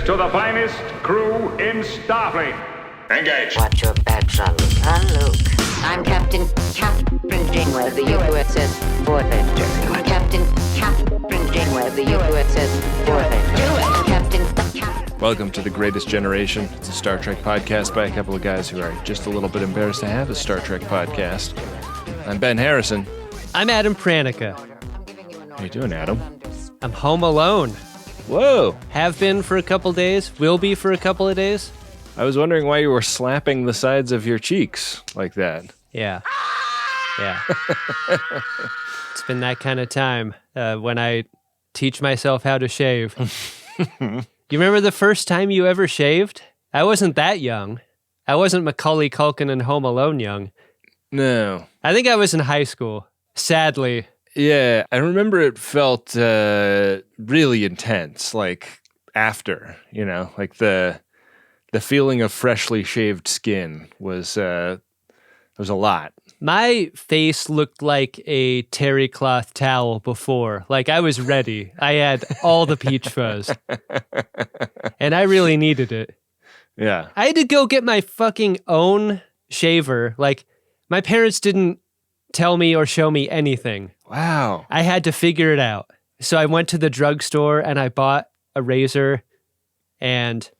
to the finest crew in Starfleet. Engage. Watch your back, Jean-Luc. I'm Captain Janeway of the USS Voyager. Captain Janeway of the USS Voyager. Captain. Welcome to The Greatest Generation. It's a Star Trek podcast by a couple of guys who are just a little bit embarrassed to have a Star Trek podcast. I'm Ben Harrison. I'm Adam Pranica. How you doing, Adam? I'm home alone. Whoa! Have been for a couple days. Will be for a couple of days. I was wondering why you were slapping the sides of your cheeks like that. Yeah. It's been that kind of time when I teach myself how to shave. You remember the first time you ever shaved? I wasn't that young. I wasn't Macaulay Culkin in Home Alone young. No. I think I was in high school. Sadly. Yeah, I remember it felt really intense, like after, like the feeling of freshly shaved skin was a lot. My face looked like a terry cloth towel before. Like I was ready. I had all the peach fuzz. And I really needed it. Yeah. I had to go get my fucking own shaver. Like my parents didn't tell me or show me anything. Wow. I had to figure it out. So I went to the drugstore and I bought a razor and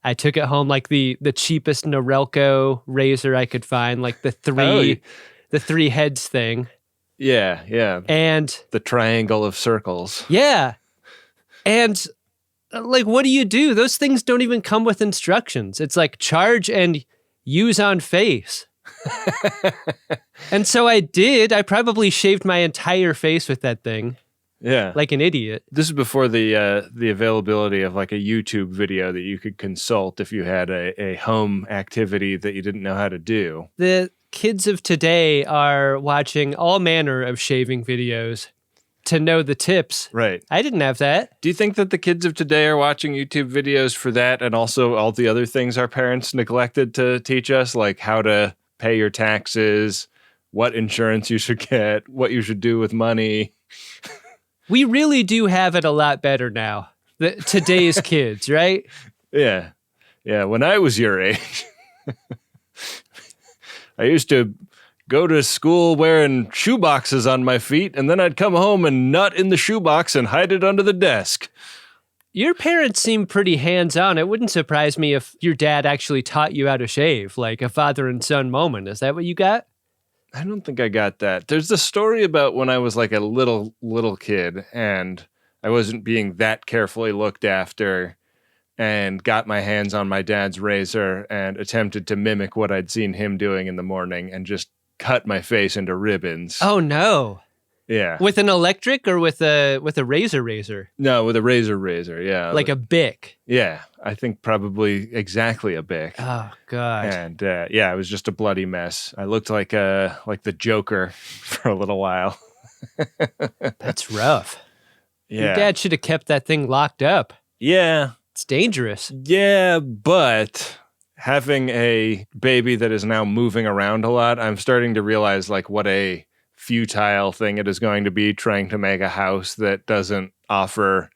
I took it home, like the cheapest Norelco razor I could find, like the three heads thing. Yeah. And the triangle of circles. Yeah. And like, what do you do? Those things don't even come with instructions. It's like charge and use on face. And so I did. I probably shaved my entire face with that thing. Yeah. Like an idiot. This is before the availability of like a YouTube video that you could consult if you had a home activity that you didn't know how to do. The kids of today are watching all manner of shaving videos to know the tips. Right. I didn't have that. Do you think that the kids of today are watching YouTube videos for that and also all the other things our parents neglected to teach us, like how to pay your taxes, what insurance you should get, what you should do with money? We really do have it a lot better now. Today's kids, right? Yeah. Yeah. When I was your age, I used to go to school wearing shoeboxes on my feet, and then I'd come home and nut in the shoebox and hide it under the desk. Your parents seem pretty hands-on. It wouldn't surprise me if your dad actually taught you how to shave, like a father and son moment. Is that what you got? I don't think I got that. There's the story about when I was like a little kid and I wasn't being that carefully looked after and got my hands on my dad's razor and attempted to mimic what I'd seen him doing in the morning and just cut my face into ribbons. Oh, no. Yeah. With an electric or with a razor? No, with a razor, yeah. Like a Bic? Yeah, I think probably exactly a Bic. Oh, God. And yeah, it was just a bloody mess. I looked like the Joker for a little while. That's rough. Yeah. Your dad should have kept that thing locked up. Yeah. It's dangerous. Yeah, but having a baby that is now moving around a lot, I'm starting to realize like what a futile thing it is going to be trying to make a house that doesn't offer,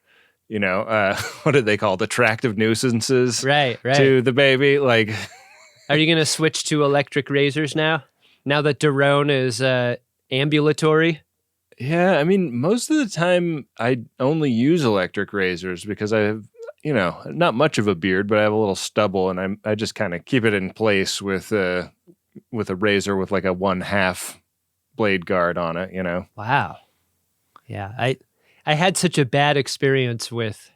what do they call it? Attractive nuisances right. to the baby. Like, are you going to switch to electric razors now? Now that Daron is ambulatory? Yeah, I mean, most of the time I only use electric razors because I have, not much of a beard, but I have a little stubble, and I just kind of keep it in place with a razor with like a 1/2 blade guard on it, Wow. Yeah, I had such a bad experience with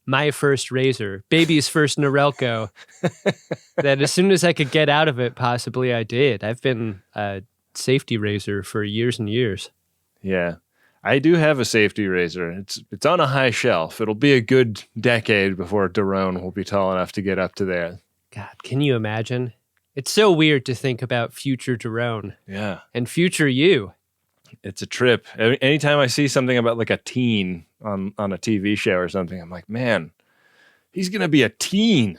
my first razor, baby's first Norelco, that as soon as I could get out of it, possibly I did. I've been a safety razor for years and years. Yeah. I do have a safety razor. It's on a high shelf. It'll be a good decade before Daron will be tall enough to get up to that. God, can you imagine? It's so weird to think about future Daron. Yeah. And future you. It's a trip. Anytime I see something about like a teen on a TV show or something, I'm like, man, he's going to be a teen.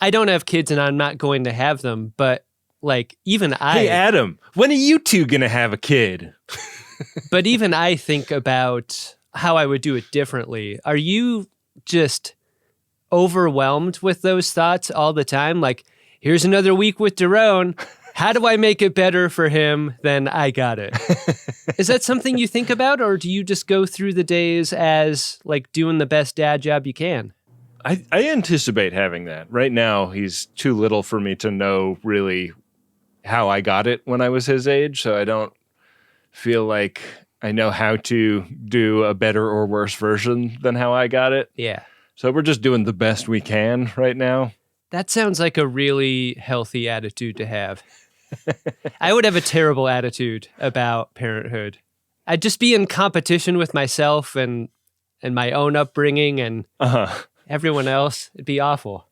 I don't have kids and I'm not going to have them, but like even I... Hey, Adam, when are you two going to have a kid? But even I think about how I would do it differently. Are you just overwhelmed with those thoughts all the time. Like, here's another week with Daron. How do I make it better for him than I got it? Is that something you think about, or do you just go through the days as like doing the best dad job you can? I anticipate having that. Right now, he's too little for me to know really how I got it when I was his age, so I don't feel like I know how to do a better or worse version than how I got it. Yeah. So we're just doing the best we can right now. That sounds like a really healthy attitude to have. I would have a terrible attitude about parenthood. I'd just be in competition with myself and my own upbringing and everyone else. It'd be awful.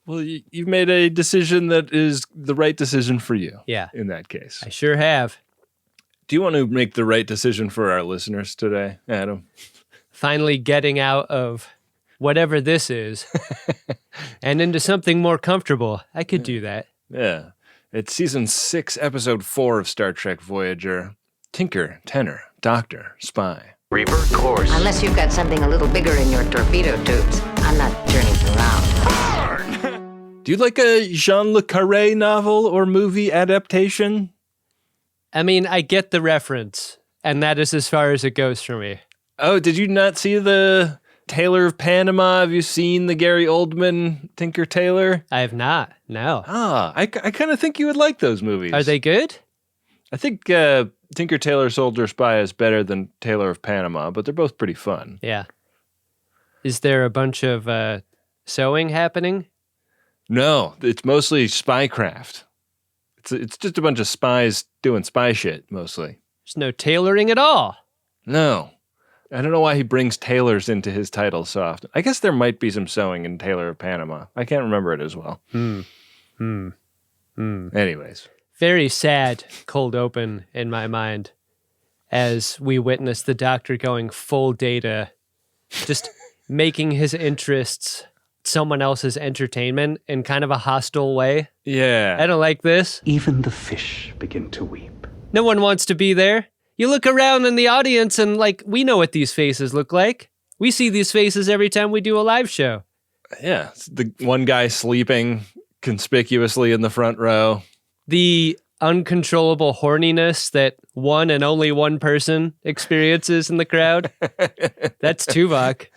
Well, you've made a decision that is the right decision for you. Yeah. In that case. I sure have. Do you want to make the right decision for our listeners today, Adam? Finally getting out of whatever this is and into something more comfortable. I could do that. Yeah. It's season 6, episode 4 of Star Trek Voyager. Tinker, tenor, doctor, spy. Revert course. Unless you've got something a little bigger in your torpedo tubes, I'm not turning around. Do you like a Jean Le Carré novel or movie adaptation? I mean, I get the reference, and that is as far as it goes for me. Oh, did you not see the Taylor of Panama? Have you seen the Gary Oldman Tinker Tailor? I have not, no. I kind of think you would like those movies. Are they good? I think Tinker Tailor Soldier Spy is better than Taylor of Panama, but they're both pretty fun. Yeah. Is there a bunch of sewing happening? No, it's mostly spycraft. It's just a bunch of spies doing spy shit, mostly. There's no tailoring at all. No. I don't know why he brings tailors into his titles so often. I guess there might be some sewing in Taylor of Panama. I can't remember it as well. Anyways. Very sad cold open in my mind as we witness the Doctor going full Data, just making his interests someone else's entertainment in kind of a hostile way. Yeah. I don't like this. Even the fish begin to weep. No one wants to be there. You look around in the audience and like, we know what these faces look like. We see these faces every time we do a live show. Yeah. It's the one guy sleeping conspicuously in the front row. The uncontrollable horniness that one and only one person experiences in the crowd. That's Tuvok.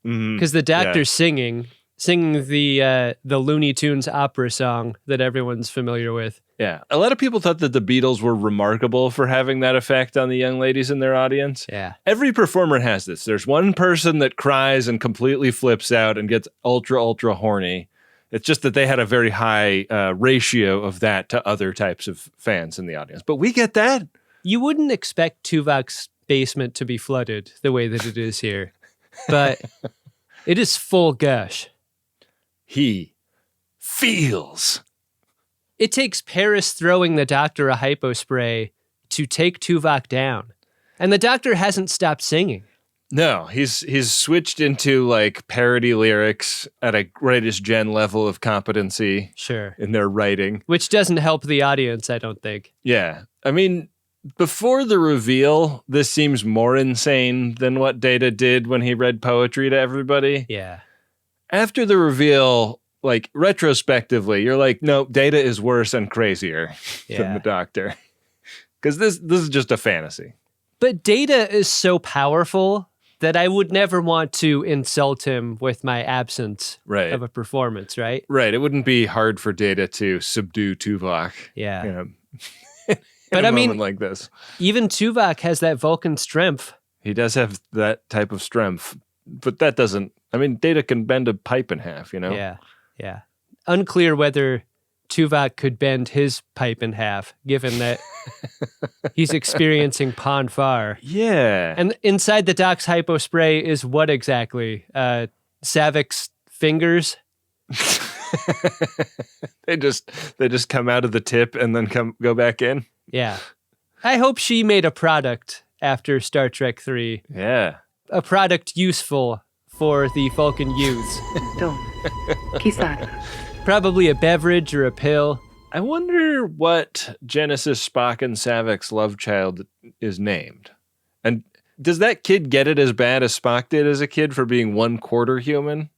Because the Doctor's singing the Looney Tunes opera song that everyone's familiar with. Yeah. A lot of people thought that the Beatles were remarkable for having that effect on the young ladies in their audience. Yeah. Every performer has this. There's one person that cries and completely flips out and gets ultra, ultra horny. It's just that they had a very high ratio of that to other types of fans in the audience. But we get that. You wouldn't expect Tuvok's basement to be flooded the way that it is here. But it is full gush. He feels. It takes Paris throwing the Doctor a hypo spray to take Tuvok down. And the Doctor hasn't stopped singing. No, he's switched into like parody lyrics at a greatest gen level of competency. Sure. In their writing. Which doesn't help the audience, I don't think. Yeah. I mean, before the reveal, this seems more insane than what Data did when he read poetry to everybody. Yeah. After the reveal, like retrospectively, you're like, no, Data is worse and crazier than the Doctor. Because this is just a fantasy. But Data is so powerful that I would never want to insult him with my absence of a performance, right? Right. It wouldn't be hard for Data to subdue Tuvok. Yeah. You know, but I mean, like this. Even Tuvok has that Vulcan strength. He does have that type of strength, but that doesn't, I mean, Data can bend a pipe in half, you know? Yeah. Yeah. Unclear whether Tuvok could bend his pipe in half, given that he's experiencing Pon farr. Yeah. And inside the Doc's hypo spray is what exactly? Savik's fingers? They just come out of the tip and then go back in. Yeah. I hope she made a product after Star Trek 3. Yeah. A product useful for the Vulcan youths. Probably a beverage or a pill. I wonder what Genesis, Spock, and Savik's love child is named. And does that kid get it as bad as Spock did as a kid for being 1/4 human?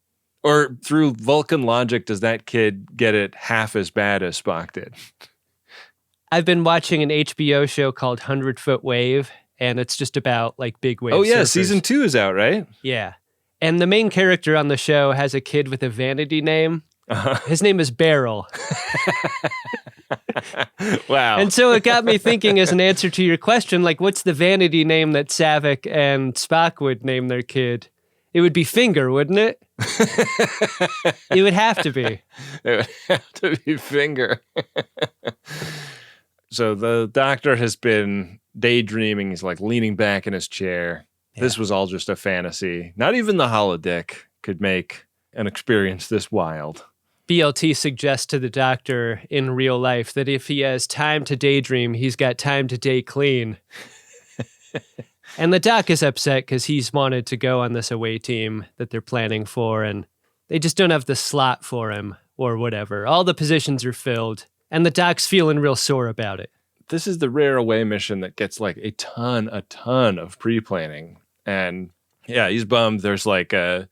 Or through Vulcan logic, does that kid get it half as bad as Spock did? I've been watching an HBO show called 100-Foot Wave, and it's just about like big wave Oh yeah, surfers. season 2 is out, right? Yeah. And the main character on the show has a kid with a vanity name. His name is Beryl. Wow. And so it got me thinking, as an answer to your question, like, what's the vanity name that Savick and Spock would name their kid? It would be Finger, wouldn't it? It would have to be. It would have to be Finger. So the Doctor has been daydreaming. He's like leaning back in his chair. Yeah. This was all just a fantasy. Not even the holodeck could make an experience this wild. BLT suggests to the Doctor in real life that if he has time to daydream, he's got time to day clean. And the Doc is upset because he's wanted to go on this away team that they're planning for, and they just don't have the slot for him or whatever. All the positions are filled, and the Doc's feeling real sore about it. This is the rare away mission that gets like a ton of pre-planning. And yeah, he's bummed. There's like a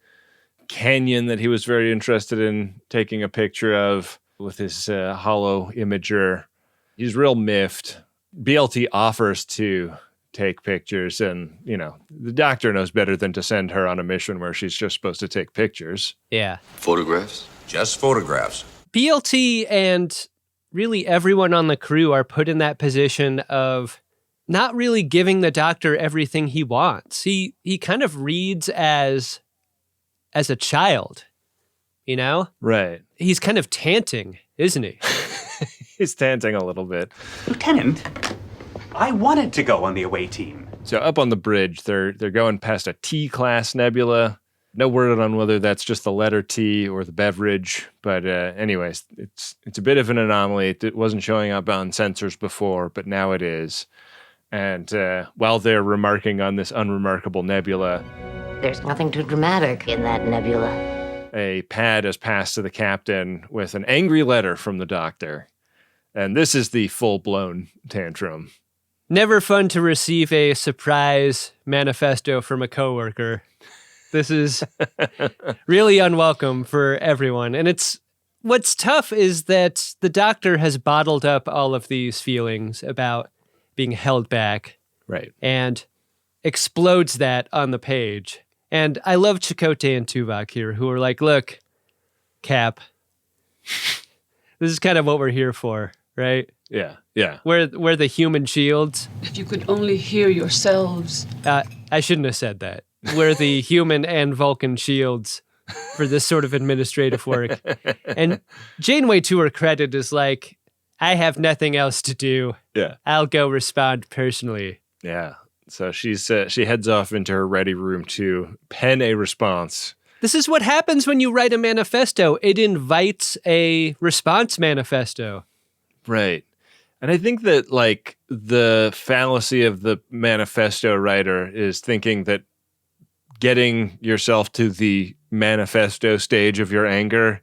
canyon that he was very interested in taking a picture of with his holo imager. He's real miffed. BLT offers to take pictures, and you know, the Doctor knows better than to send her on a mission where she's just supposed to take pictures. Yeah. Photographs? Just photographs. BLT and really everyone on the crew are put in that position of not really giving the Doctor everything he wants. He kind of reads as a child, you know? Right. He's kind of tanting, isn't he? He's tanting a little bit. Lieutenant, I wanted to go on the away team. So up on the bridge, they're going past a T-class nebula. No word on whether that's just the letter T or the beverage. But anyways, it's a bit of an anomaly. It wasn't showing up on sensors before, but now it is. And while they're remarking on this unremarkable nebula, There's nothing too dramatic in that nebula. a pad is passed to the captain with an angry letter from the Doctor. And this is the full-blown tantrum. Never fun to receive a surprise manifesto from a coworker. This is really unwelcome for everyone. And what's tough is that the Doctor has bottled up all of these feelings about being held back. Right. And explodes that on the page. And I love Chakotay and Tuvok here, who are like, look, Cap, this is kind of what we're here for, right? Yeah, yeah. We're the human shields. If you could only hear yourselves. I shouldn't have said that. We're the human and Vulcan shields for this sort of administrative work. And Janeway, to her credit, is like, I have nothing else to do. Yeah. I'll go respond personally. Yeah. So she heads off into her ready room to pen a response. This is what happens when you write a manifesto. It invites a response manifesto. Right. And I think that like the fallacy of the manifesto writer is thinking that getting yourself to the manifesto stage of your anger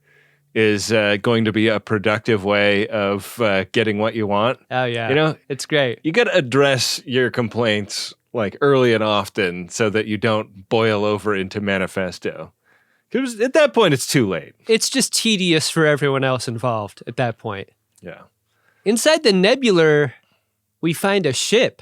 is going to be a productive way of getting what you want. Oh, yeah. You know, it's great. You got to address your complaints like early and often so that you don't boil over into manifesto. Because at that point, it's too late. It's just tedious for everyone else involved at that point. Yeah. Inside the nebula, we find a ship,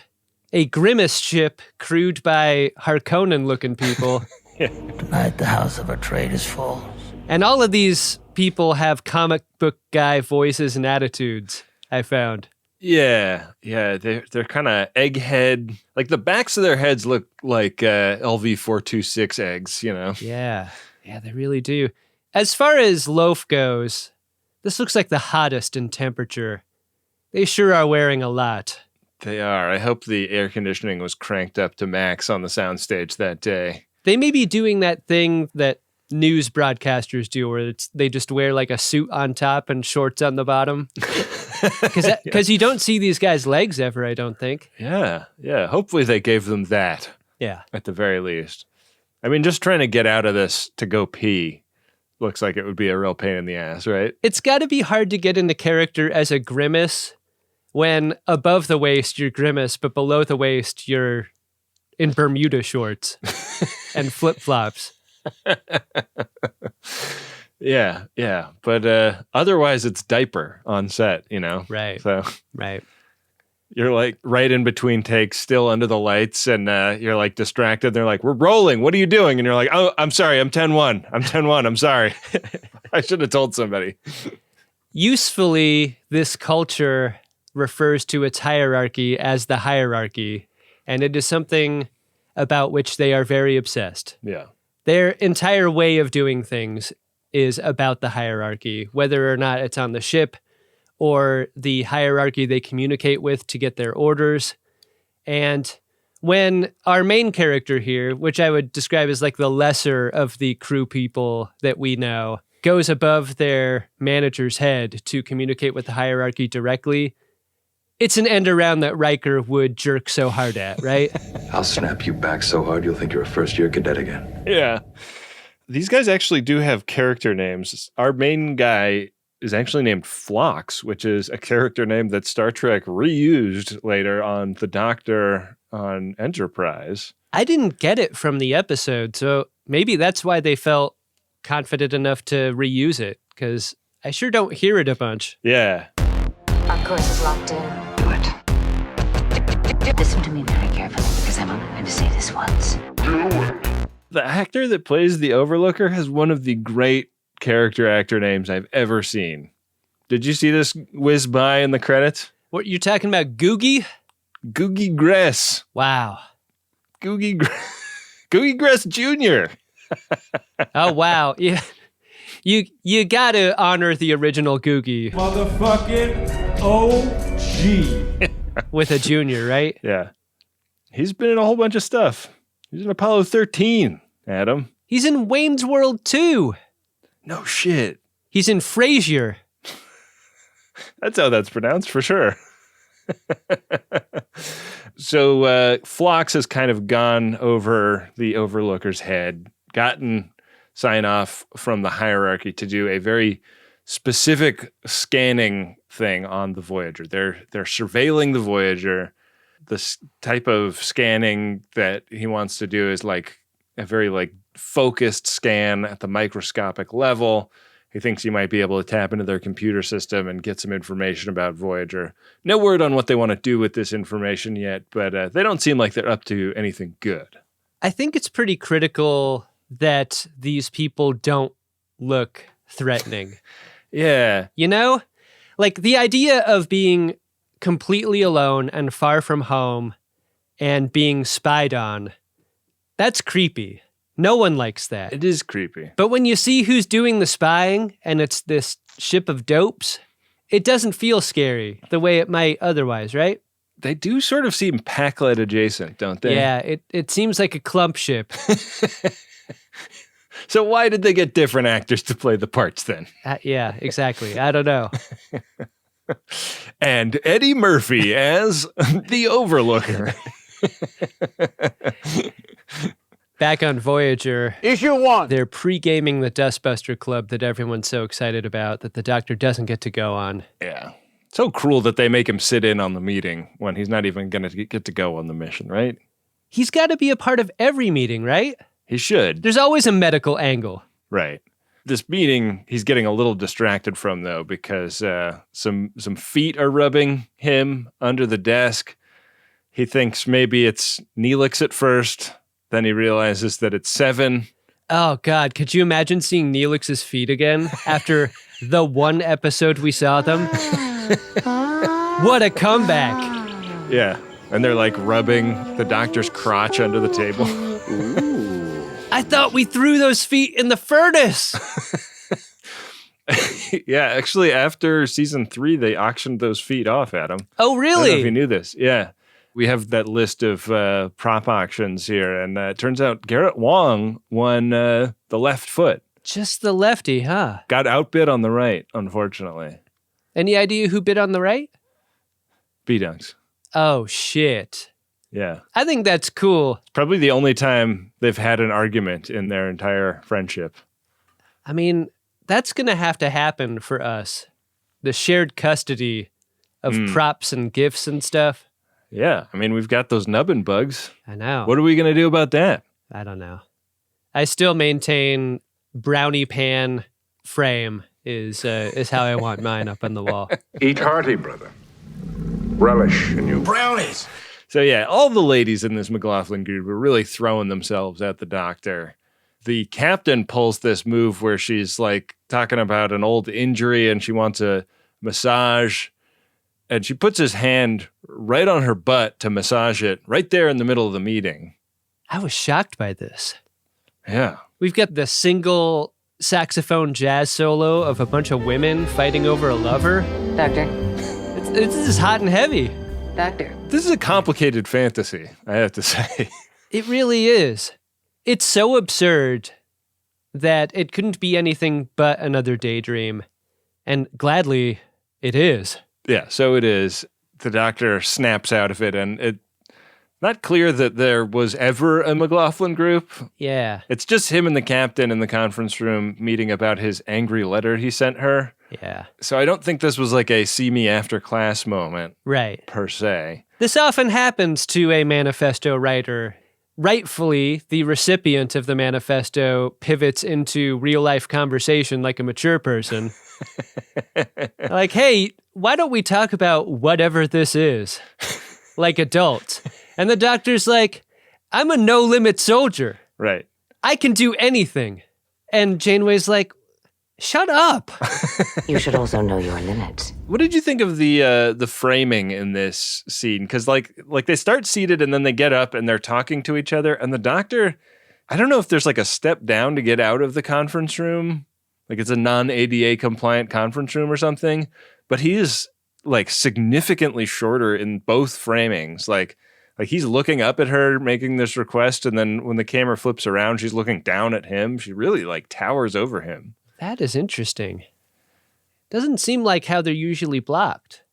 a Grimace ship crewed by Harkonnen-looking people. Tonight the house of our trade is full. And all of these people have comic book guy voices and attitudes, I found. Yeah, they're kind of egghead. Like the backs of their heads look like LV-426 eggs, you know? Yeah, they really do. As far as loaf goes, this looks like the hottest in temperature. They sure are wearing a lot. They are. I hope the air conditioning was cranked up to max on the soundstage that day. They may be doing that thing that news broadcasters do where they just wear like a suit on top and shorts on the bottom. Because you don't see these guys' legs ever, I don't think. Yeah. Hopefully they gave them that. Yeah. At the very least. I mean, just trying to get out of this to go pee looks like it would be a real pain in the ass, right? It's got to be hard to get into character as a Grimace when above the waist you're Grimace, but below the waist you're in Bermuda shorts and flip-flops. Yeah, yeah. But otherwise, it's diaper on set, you know? Right. So Right. you're like right in between takes, still under the lights, and you're like distracted. They're like, we're rolling. What are you doing? And you're like, oh, I'm sorry. I'm 10-1. I'm 10-1. I'm sorry. I should have told somebody. Usefully, this culture refers to its hierarchy as the hierarchy, and it is something about which they are very obsessed. Yeah. Their entire way of doing things is about the hierarchy, whether or not it's on the ship or the hierarchy they communicate with to get their orders. And when our main character here, which I would describe as like the lesser of the crew people that we know, goes above their manager's head to communicate with the hierarchy directly, it's an end around that Riker would jerk so hard at, right? I'll snap you back so hard you'll think you're a first-year cadet again. Yeah. These guys actually do have character names. Our main guy is actually named Phlox, which is a character name that Star Trek reused later on the Doctor on Enterprise. I didn't get it from the episode, so maybe that's why they felt confident enough to reuse it, because I sure don't hear it a bunch. Yeah. Our course is locked in. What? Listen to me very carefully, because I'm only going to say this once. The actor that plays the Overlooker has one of the great character actor names I've ever seen. Did you see this whiz by in the credits? What, you're talking about Googie? Googie Gress. Wow. Googie Gress Jr. Oh, wow. Yeah. You gotta honor the original Googie. Motherfucking OG. With a junior, right? Yeah. He's been in a whole bunch of stuff. He's in Apollo 13, Adam. He's in Wayne's World too. No shit. He's in Frasier. That's how that's pronounced, for sure. So Phlox has kind of gone over the Overlooker's head, gotten sign-off from the hierarchy to do a very specific scanning thing on the Voyager. They're surveilling the Voyager. This type of scanning that he wants to do is like a very like focused scan at the microscopic level. He thinks he might be able to tap into their computer system and get some information about Voyager. No word on what they want to do with this information yet, but they don't seem like they're up to anything good. I think it's pretty critical that these people don't look threatening. Yeah. You know? Like the idea of being completely alone and far from home and being spied on, that's creepy. No one likes that. It is creepy. But when you see who's doing the spying and it's this ship of dopes, it doesn't feel scary the way it might otherwise, right? They do sort of seem Packlet adjacent, don't they? Yeah, it seems like a clump ship. So why did they get different actors to play the parts then? Yeah, exactly. I don't know. And Eddie Murphy as the Overlooker. Back on Voyager, Issue 1. they're pre-gaming the Dustbuster Club that everyone's so excited about that the Doctor doesn't get to go on. Yeah. So cruel that they make him sit in on the meeting when he's not even going to get to go on the mission, right? He's got to be a part of every meeting, right? He should. There's always a medical angle. Right. This meeting, he's getting a little distracted from, though, because some feet are rubbing him under the desk. He thinks maybe it's Neelix at first. Then he realizes that it's Seven. Oh, God. Could you imagine seeing Neelix's feet again after the one episode we saw them? What a comeback. Yeah. And they're like rubbing the Doctor's crotch under the table. Ooh. I thought we threw those feet in the furnace. Yeah, actually, after season 3, they auctioned those feet off, Adam. Oh, really? I don't know if you knew this. Yeah. We have that list of prop auctions here, and it turns out Garrett Wong won the left foot. Just the lefty, huh? Got outbid on the right, unfortunately. Any idea who bid on the right? B-Dunks. Oh, shit. Yeah. I think that's cool. It's probably the only time they've had an argument in their entire friendship. I mean, that's going to have to happen for us. The shared custody of props and gifts and stuff. Yeah. I mean, we've got those nubbin bugs. I know. What are we going to do about that? I don't know. I still maintain brownie pan frame is how I want mine up on the wall. Eat hearty, brother. Relish in you. Brownies! So yeah, all the ladies in this McLaughlin group were really throwing themselves at the doctor. The captain pulls this move where she's like talking about an old injury and she wants a massage. And she puts his hand right on her butt to massage it right there in the middle of the meeting. I was shocked by this. Yeah. We've got the single saxophone jazz solo of a bunch of women fighting over a lover. Doctor. This is hot and heavy. Doctor. This is a complicated fantasy, I have to say. It really is. It's so absurd that it couldn't be anything but another daydream. And gladly, it is. Yeah, so it is. The doctor snaps out of it, and it's not clear that there was ever a McLaughlin group. Yeah. It's just him and the captain in the conference room meeting about his angry letter he sent her. Yeah. So I don't think this was like a see me after class moment. Right. Per se. This often happens to a manifesto writer. Rightfully, the recipient of the manifesto pivots into real-life conversation like a mature person. Like, hey, why don't we talk about whatever this is? Like adults. And the doctor's like, I'm a no-limit soldier. Right. I can do anything. And Janeway's like, shut up. You should also know your limits. What did you think of the framing in this scene? Because like they start seated and then they get up and they're talking to each other. And the doctor, I don't know if there's like a step down to get out of the conference room. Like it's a non-ADA compliant conference room or something. But he is like significantly shorter in both framings. Like he's looking up at her making this request. And then when the camera flips around, she's looking down at him. She really like towers over him. That is interesting. Doesn't seem like how they're usually blocked.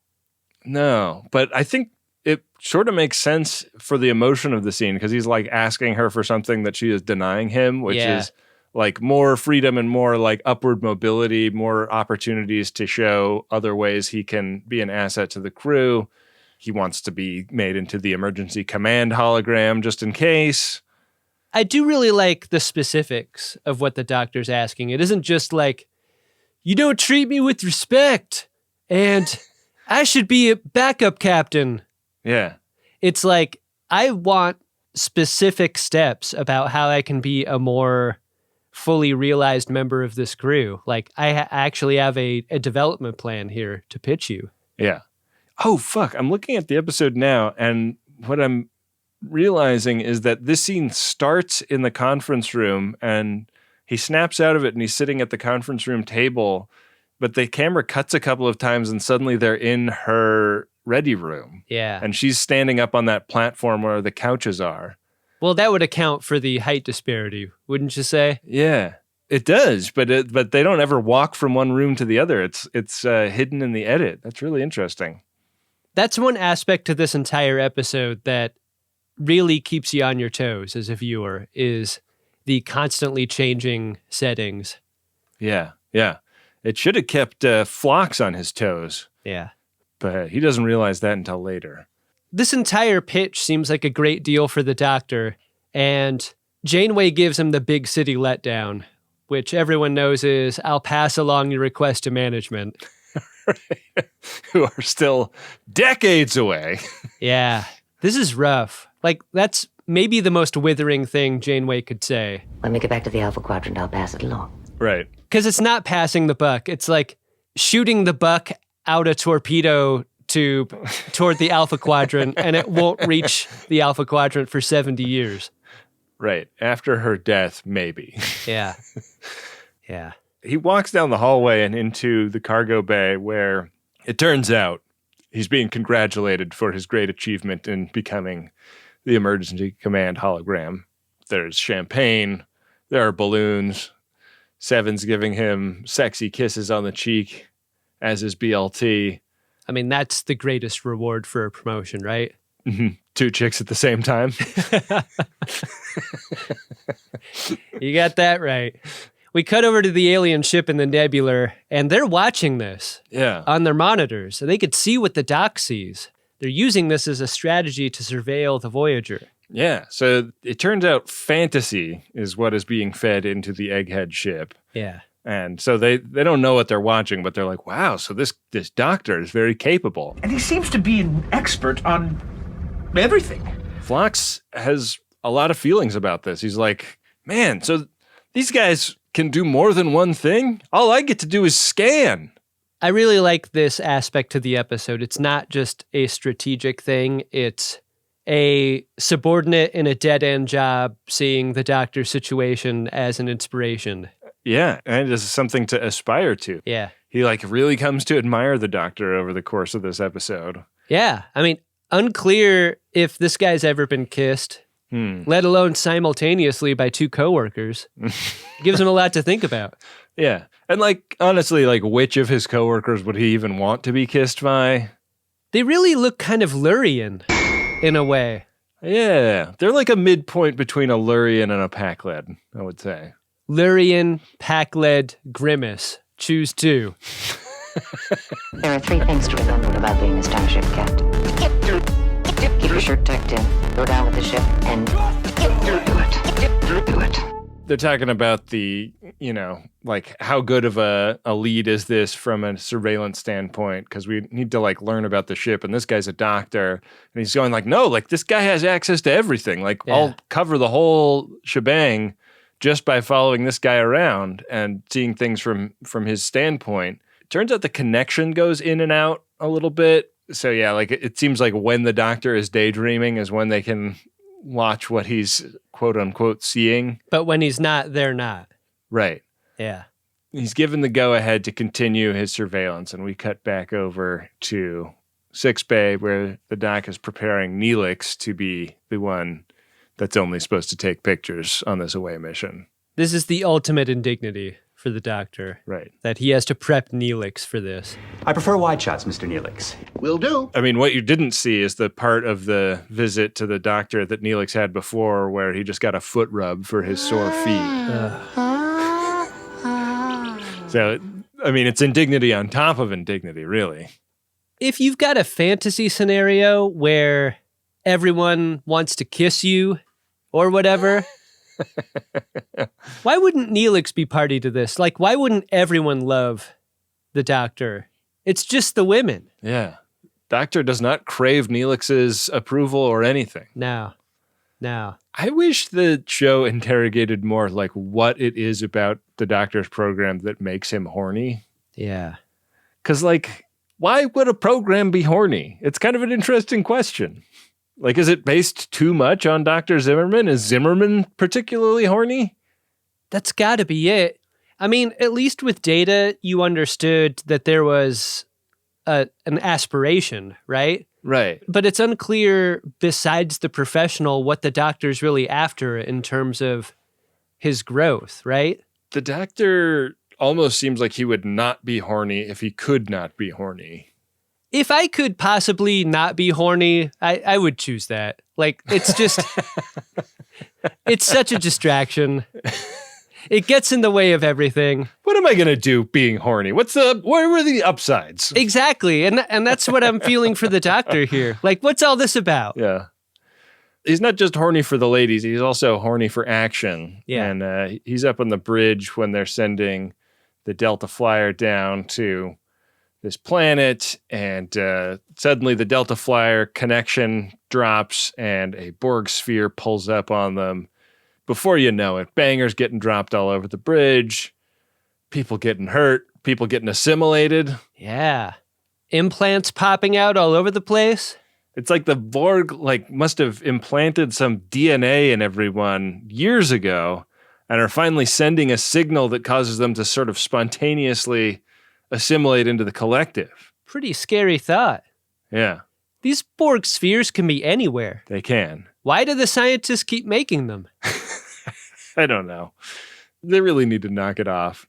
No, but I think it sort of makes sense for the emotion of the scene because he's like asking her for something that she is denying him, which is like more freedom and more like upward mobility, more opportunities to show other ways he can be an asset to the crew. He wants to be made into the emergency command hologram just in case. I do really like the specifics of what the doctor's asking. It isn't just like, you don't treat me with respect, and I should be a backup captain. Yeah. It's like, I want specific steps about how I can be a more fully realized member of this crew. Like, I actually have a development plan here to pitch you. Yeah. Oh, fuck. I'm looking at the episode now, and what I'm realizing is that this scene starts in the conference room and he snaps out of it and he's sitting at the conference room table, but the camera cuts a couple of times and suddenly they're in her ready room. Yeah. And she's standing up on that platform where the couches are. Well, that would account for the height disparity, wouldn't you say? Yeah, it does. But they don't ever walk from one room to the other. It's hidden in the edit. That's really interesting. That's one aspect to this entire episode that really keeps you on your toes as a viewer, is the constantly changing settings. Yeah. It should have kept Phlox on his toes. Yeah. But he doesn't realize that until later. This entire pitch seems like a great deal for the doctor, and Janeway gives him the big city letdown, which everyone knows is, I'll pass along your request to management. Right. Who are still decades away. Yeah. This is rough. Like, that's maybe the most withering thing Janeway could say. When we get back to the Alpha Quadrant, I'll pass it along. Right. Because it's not passing the buck. It's like shooting the buck out a torpedo tube toward the Alpha Quadrant, and it won't reach the Alpha Quadrant for 70 years. Right. After her death, maybe. Yeah. Yeah. He walks down the hallway and into the cargo bay where it turns out he's being congratulated for his great achievement in becoming the emergency command hologram. There's champagne. There are balloons. Seven's giving him sexy kisses on the cheek, as is BLT. I mean, that's the greatest reward for a promotion, right? Mm-hmm. 2 chicks at the same time. You got that right. We cut over to the alien ship in the Nebular, and they're watching this on their monitors, so they could see what the doc sees. They're using this as a strategy to surveil the Voyager. Yeah, so it turns out fantasy is what is being fed into the egghead ship. Yeah. And so they don't know what they're watching, but they're like, wow, so this doctor is very capable. And he seems to be an expert on everything. Phlox has a lot of feelings about this. He's like, man, so these guys can do more than one thing? All I get to do is scan. I really like this aspect to the episode. It's not just a strategic thing. It's a subordinate in a dead-end job seeing the doctor's situation as an inspiration. Yeah, and it's something to aspire to. Yeah. He like really comes to admire the doctor over the course of this episode. Yeah. I mean, unclear if this guy's ever been kissed, let alone simultaneously by two coworkers. Gives him a lot to think about. Yeah. And like, honestly, like which of his coworkers would he even want to be kissed by? They really look kind of Lurian in a way. Yeah. They're like a midpoint between a Lurian and a Pac-Led, I would say. Lurian, Pac-Led, Grimace. Choose two. There are 3 things to remember about being a starship captain. Keep your shirt tucked in, go down with the ship, and do it. They're talking about the, like how good of a lead is this from a surveillance standpoint, because we need to like learn about the ship, and this guy's a doctor, and he's going like, no, like this guy has access to everything. Like I'll cover the whole shebang just by following this guy around and seeing things from his standpoint. Turns out the connection goes in and out a little bit. So yeah, like it seems like when the doctor is daydreaming is when they can watch what he's quote unquote seeing. But when he's not, they're not. Right. Yeah. He's given the go ahead to continue his surveillance, and we cut back over to Sickbay where the doc is preparing Neelix to be the one that's only supposed to take pictures on this away mission. This is the ultimate indignity for the doctor. Right. That he has to prep Neelix for this. I prefer wide shots, Mr. Neelix. Will do. I mean, what you didn't see is the part of the visit to the doctor that Neelix had before where he just got a foot rub for his sore feet. So, I mean, it's indignity on top of indignity, really. If you've got a fantasy scenario where everyone wants to kiss you or whatever, why wouldn't Neelix be party to this? Like, why wouldn't everyone love the doctor? It's just the women. Yeah. Doctor does not crave Neelix's approval or anything. No. I wish the show interrogated more like what it is about the doctor's program that makes him horny. Yeah. Because, like, why would a program be horny? It's kind of an interesting question. Like, is it based too much on Dr. Zimmerman? Is Zimmerman particularly horny? That's got to be it. I mean, at least with Data, you understood that there was an aspiration, right? Right. But it's unclear, besides the professional, what the doctor's really after in terms of his growth, right? The doctor almost seems like he would not be horny if he could not be horny. If I could possibly not be horny, I would choose that. Like, it's just, it's such a distraction. It gets in the way of everything. What am I going to do being horny? Where are the upsides? Exactly. And that's what I'm feeling for the doctor here. Like, what's all this about? Yeah. He's not just horny for the ladies. He's also horny for action. Yeah. And he's up on the bridge when they're sending the Delta Flyer down to this planet. And suddenly the Delta Flyer connection drops and a Borg sphere pulls up on them. Before you know it, bangers getting dropped all over the bridge, people getting hurt, people getting assimilated. Yeah. Implants popping out all over the place. It's like the Borg must have implanted some DNA in everyone years ago and are finally sending a signal that causes them to sort of spontaneously assimilate into the collective. Pretty scary thought. Yeah. These Borg spheres can be anywhere. They can. Why do the scientists keep making them? I don't know. They really need to knock it off.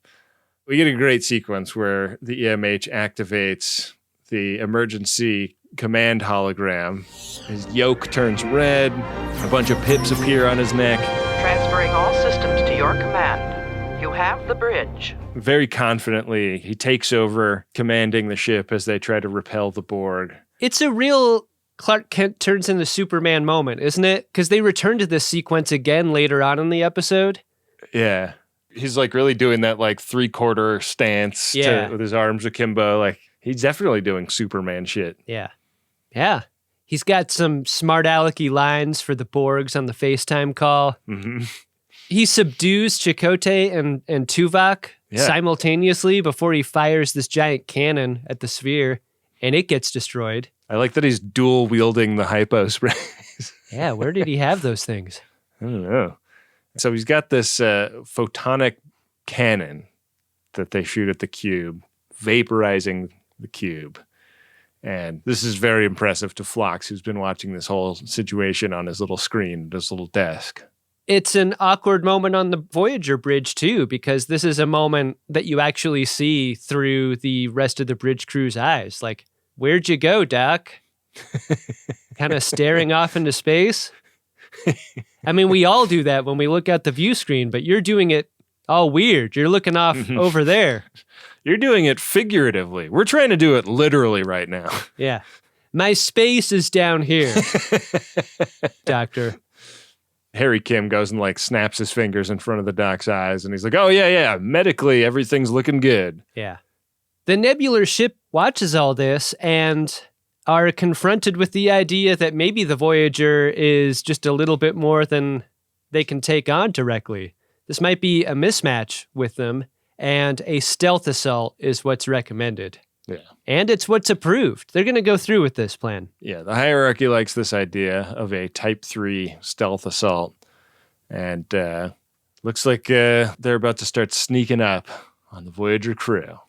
We get a great sequence where the EMH activates the emergency command hologram. His yoke turns red. A bunch of pips appear on his neck. Transferring all systems to your command. You have the bridge. Very confidently, he takes over commanding the ship as they try to repel the Borg. It's a real Clark Kent turns into Superman moment, isn't it? Because they return to this sequence again later on in the episode. Yeah. He's like really doing that like 3/4 stance with his arms akimbo. Like he's definitely doing Superman shit. Yeah. Yeah. He's got some smart alecky lines for the Borgs on the FaceTime call. Mm-hmm. He subdues Chakotay and Tuvok simultaneously before he fires this giant cannon at the sphere, and it gets destroyed. I like that he's dual wielding the hypo sprays. Yeah, where did he have those things? I don't know. So he's got this photonic cannon that they shoot at the cube, vaporizing the cube. And this is very impressive to Phlox, who's been watching this whole situation on his little screen, his little desk. It's an awkward moment on the Voyager bridge, too, because this is a moment that you actually see through the rest of the bridge crew's eyes. Like, where'd you go, Doc? Kind of staring off into space. I mean, we all do that when we look at the view screen, but you're doing it all weird. You're looking off over there. You're doing it figuratively. We're trying to do it literally right now. Yeah. My space is down here, Doctor. Harry Kim goes and like snaps his fingers in front of the Doc's eyes, and he's like, oh, yeah, medically, everything's looking good. Yeah. The nebular ship watches all this and are confronted with the idea that maybe the Voyager is just a little bit more than they can take on directly. This might be a mismatch with them, and a stealth assault is what's recommended. Yeah. And it's what's approved. They're going to go through with this plan. Yeah, the hierarchy likes this idea of a Type 3 stealth assault. And looks like they're about to start sneaking up on the Voyager crew.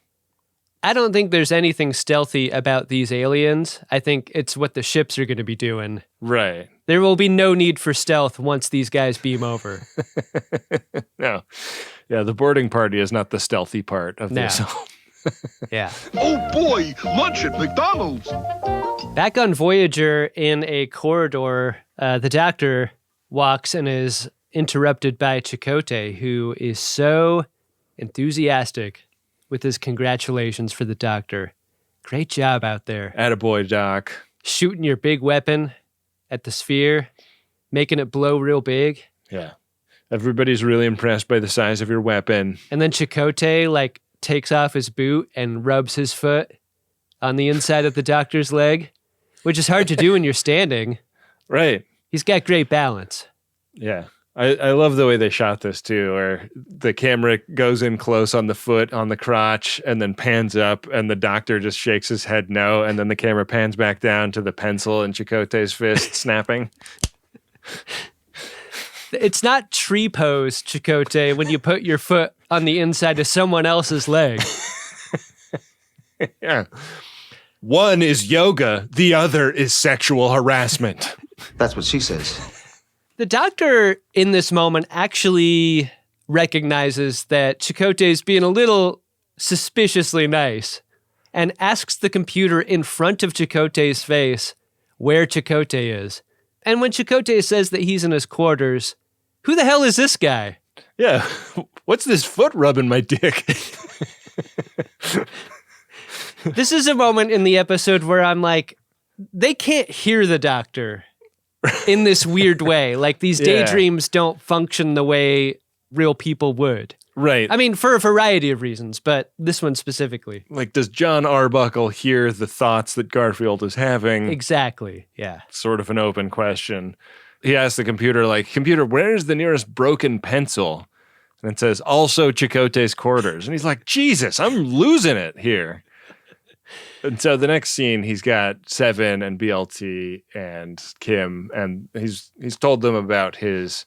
I don't think there's anything stealthy about these aliens. I think it's what the ships are going to be doing. Right. There will be no need for stealth once these guys beam over. No. Yeah, the boarding party is not the stealthy part of the assault. Yeah. Oh boy, lunch at McDonald's. Back on Voyager in a corridor, the Doctor walks and is interrupted by Chakotay, who is so enthusiastic with his congratulations for the Doctor. Great job out there. Attaboy, Doc. Shooting your big weapon at the sphere, making it blow real big. Yeah. Everybody's really impressed by the size of your weapon. And then Chakotay, like, takes off his boot and rubs his foot on the inside of the Doctor's leg, which is hard to do when you're standing. Right. He's got great balance. Yeah. I love the way they shot this too, where the camera goes in close on the foot, on the crotch, and then pans up, and the Doctor just shakes his head no, and then the camera pans back down to the pencil in Chakotay's fist snapping. It's not tree pose, Chakotay, when you put your foot on the inside of someone else's leg. Yeah. One is yoga, the other is sexual harassment. That's what she says. The Doctor, in this moment, actually recognizes that Chakotay's being a little suspiciously nice and asks the computer in front of Chakotay's face where Chakotay is. And when Chakotay says that he's in his quarters, who the hell is this guy? Yeah, what's this foot rubbing my dick? This is a moment in the episode where I'm like, they can't hear the Doctor in this weird way. Like, these daydreams don't function the way real people would. Right. I mean, for a variety of reasons, but this one specifically. Like, does John Arbuckle hear the thoughts that Garfield is having? Exactly, yeah. Sort of an open question. He asks the computer, like, computer, where's the nearest broken pencil? And it says, also Chakotay's quarters. And he's like, Jesus, I'm losing it here. And so the next scene, he's got Seven and BLT and Kim, and he's told them about his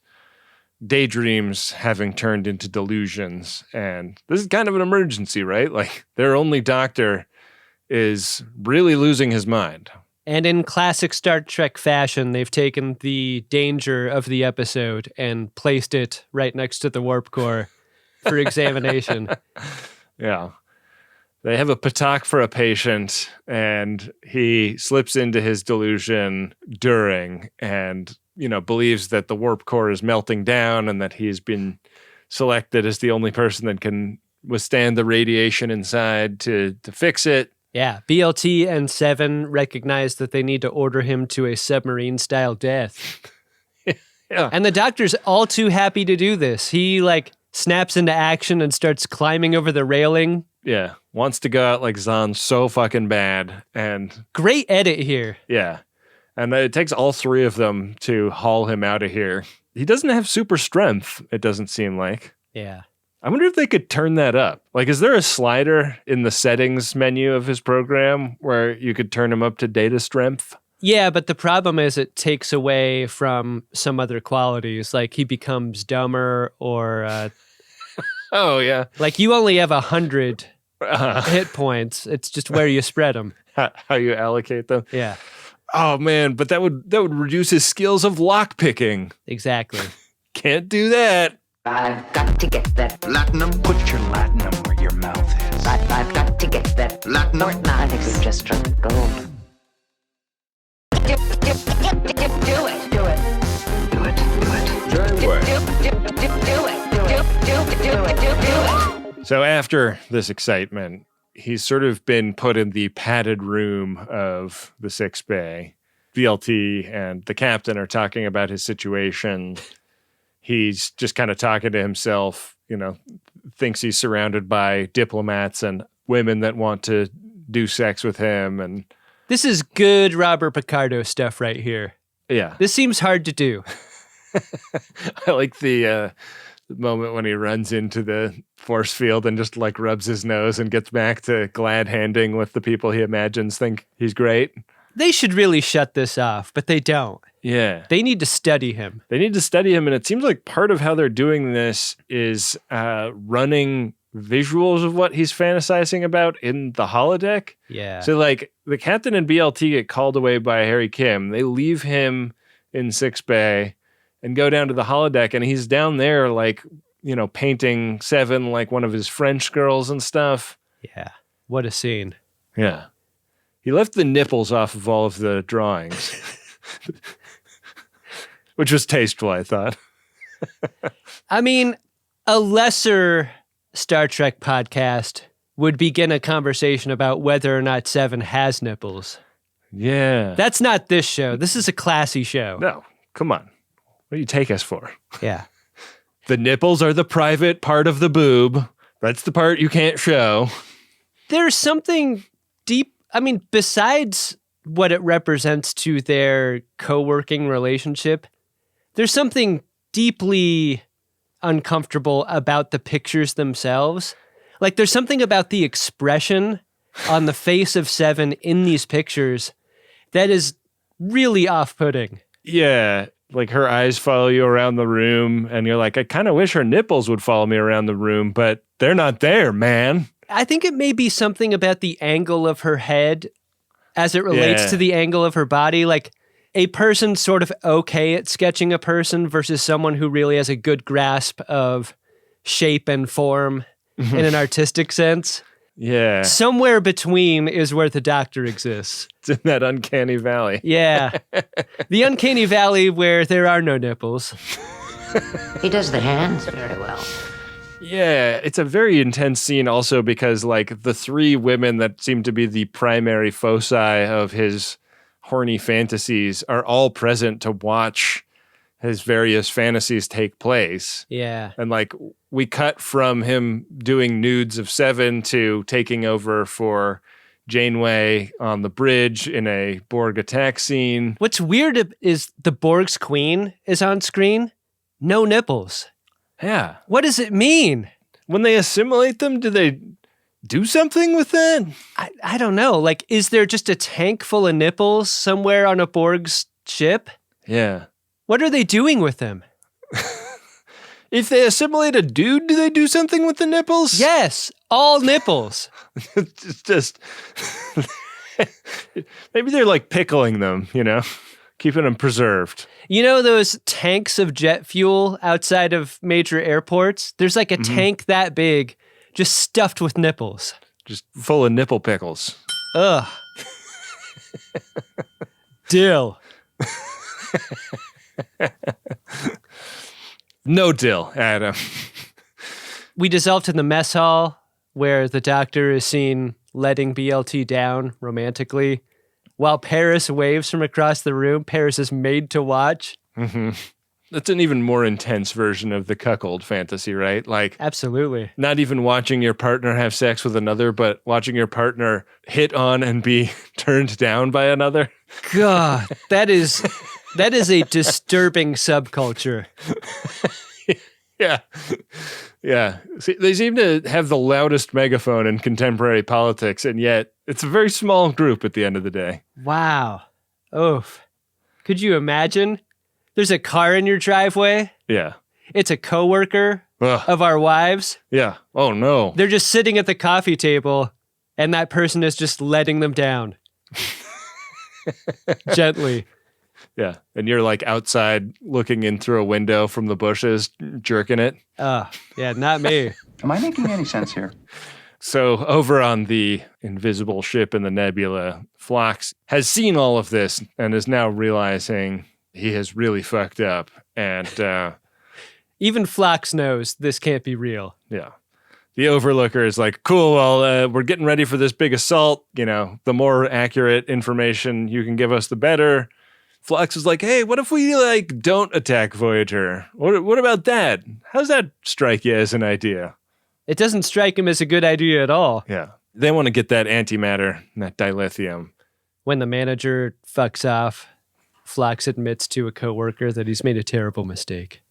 daydreams having turned into delusions. And this is kind of an emergency, right? Like, their only Doctor is really losing his mind. And in classic Star Trek fashion, they've taken the danger of the episode and placed it right next to the warp core for examination. Yeah. They have a patak for a patient, and he slips into his delusion during and, believes that the warp core is melting down and that he's been selected as the only person that can withstand the radiation inside to fix it. Yeah, BLT and Seven recognize that they need to order him to a submarine-style death. Yeah. And the Doctor's all too happy to do this. He, snaps into action and starts climbing over the railing. Yeah. Wants to go out like Zahn so fucking bad. And great edit here. Yeah. And it takes all three of them to haul him out of here. He doesn't have super strength, it doesn't seem like. Yeah. I wonder if they could turn that up. Like, is there a slider in the settings menu of his program where you could turn him up to data strength? Yeah, but the problem is it takes away from some other qualities. Like he becomes dumber or... oh, yeah. Like you only have 100 hit points. It's just where you spread them. How you allocate them? Yeah. Oh, man, but that would reduce his skills of lockpicking. Exactly. Can't do that. I've got to get that Latinum. Put your Latinum where your mouth is. I've got to get that Latinum. I think we've just struck gold. Do it. Do it. Do it. Do it. Janeway. So after this excitement, he's sort of been put in the padded room of the 6 Bay. BLT and the captain are talking about his situation. He's just kind of talking to himself, thinks he's surrounded by diplomats and women that want to do sex with him. And this is good Robert Picardo stuff right here. Yeah. This seems hard to do. I like the moment when he runs into the force field and just like rubs his nose and gets back to glad handing with the people he imagines think he's great. They should really shut this off, but they don't. Yeah. They need to study him. And it seems like part of how they're doing this is running visuals of what he's fantasizing about in the holodeck. Yeah. So like the captain and BLT get called away by Harry Kim. They leave him in 6 Bay and go down to the holodeck, and he's down there like, painting Seven like one of his French girls and stuff. Yeah. What a scene. Yeah. He left the nipples off of all of the drawings, which was tasteful, I thought. I mean, a lesser Star Trek podcast would begin a conversation about whether or not Seven has nipples. Yeah. That's not this show. This is a classy show. No, come on. What do you take us for? Yeah. The nipples are the private part of the boob. That's the part you can't show. There's something deep. I mean, besides what it represents to their co-working relationship, there's something deeply uncomfortable about the pictures themselves. Like there's something about the expression on the face of Seven in these pictures that is really off-putting. Yeah, like her eyes follow you around the room and you're like, I kind of wish her nipples would follow me around the room, but they're not there, man. I think it may be something about the angle of her head as it relates to the angle of her body. Like a person sort of okay at sketching a person versus someone who really has a good grasp of shape and form in an artistic sense. Yeah. Somewhere between is where the Doctor exists. It's in that uncanny valley. Yeah. The uncanny valley where there are no nipples. He does the hands very well. Yeah, it's a very intense scene also because like the three women that seem to be the primary foci of his horny fantasies are all present to watch his various fantasies take place. Yeah. And like we cut from him doing nudes of Seven to taking over for Janeway on the bridge in a Borg attack scene. What's weird is the Borg's queen is on screen. No nipples. Yeah. What does it mean? When they assimilate them, do they do something with that? I don't know. Like, is there just a tank full of nipples somewhere on a Borg's ship? Yeah. What are they doing with them? If they assimilate a dude, do they do something with the nipples? Yes, all nipples. It's just maybe they're like pickling them, keeping them preserved. You know those tanks of jet fuel outside of major airports? There's like a tank that big, just stuffed with nipples. Just full of nipple pickles. Ugh. Dill. No dill, Adam. We dissolve to the mess hall where the Doctor is seen letting BLT down romantically while Paris waves from across the room. Paris is made to watch. Mm-hmm. That's an even more intense version of the cuckold fantasy, right? Like, Absolutely. not even watching your partner have sex with another, but watching your partner hit on and be turned down by another. God, that is a disturbing subculture. Yeah. Yeah. See, they seem to have the loudest megaphone in contemporary politics, and yet it's a very small group at the end of the day. Wow. Oof. Could you imagine? There's a car in your driveway. Yeah. It's a coworker of our wives. Yeah. Oh, no. They're just sitting at the coffee table, and that person is just letting them down. Gently. Yeah. And you're like outside looking in through a window from the bushes, jerking it. Yeah, not me. Am I making any sense here? So over on the invisible ship in the nebula, Phlox has seen all of this and is now realizing he has really fucked up. And even Phlox knows this can't be real. Yeah. The Overlooker is like, cool, well, we're getting ready for this big assault. You know, the more accurate information you can give us, the better. Phlox is like, hey, what if we, like, don't attack Voyager? What about that? How's that strike you as an idea? It doesn't strike him as a good idea at all. Yeah. They want to get that antimatter, that dilithium. When the manager fucks off, Phlox admits to a coworker that he's made a terrible mistake.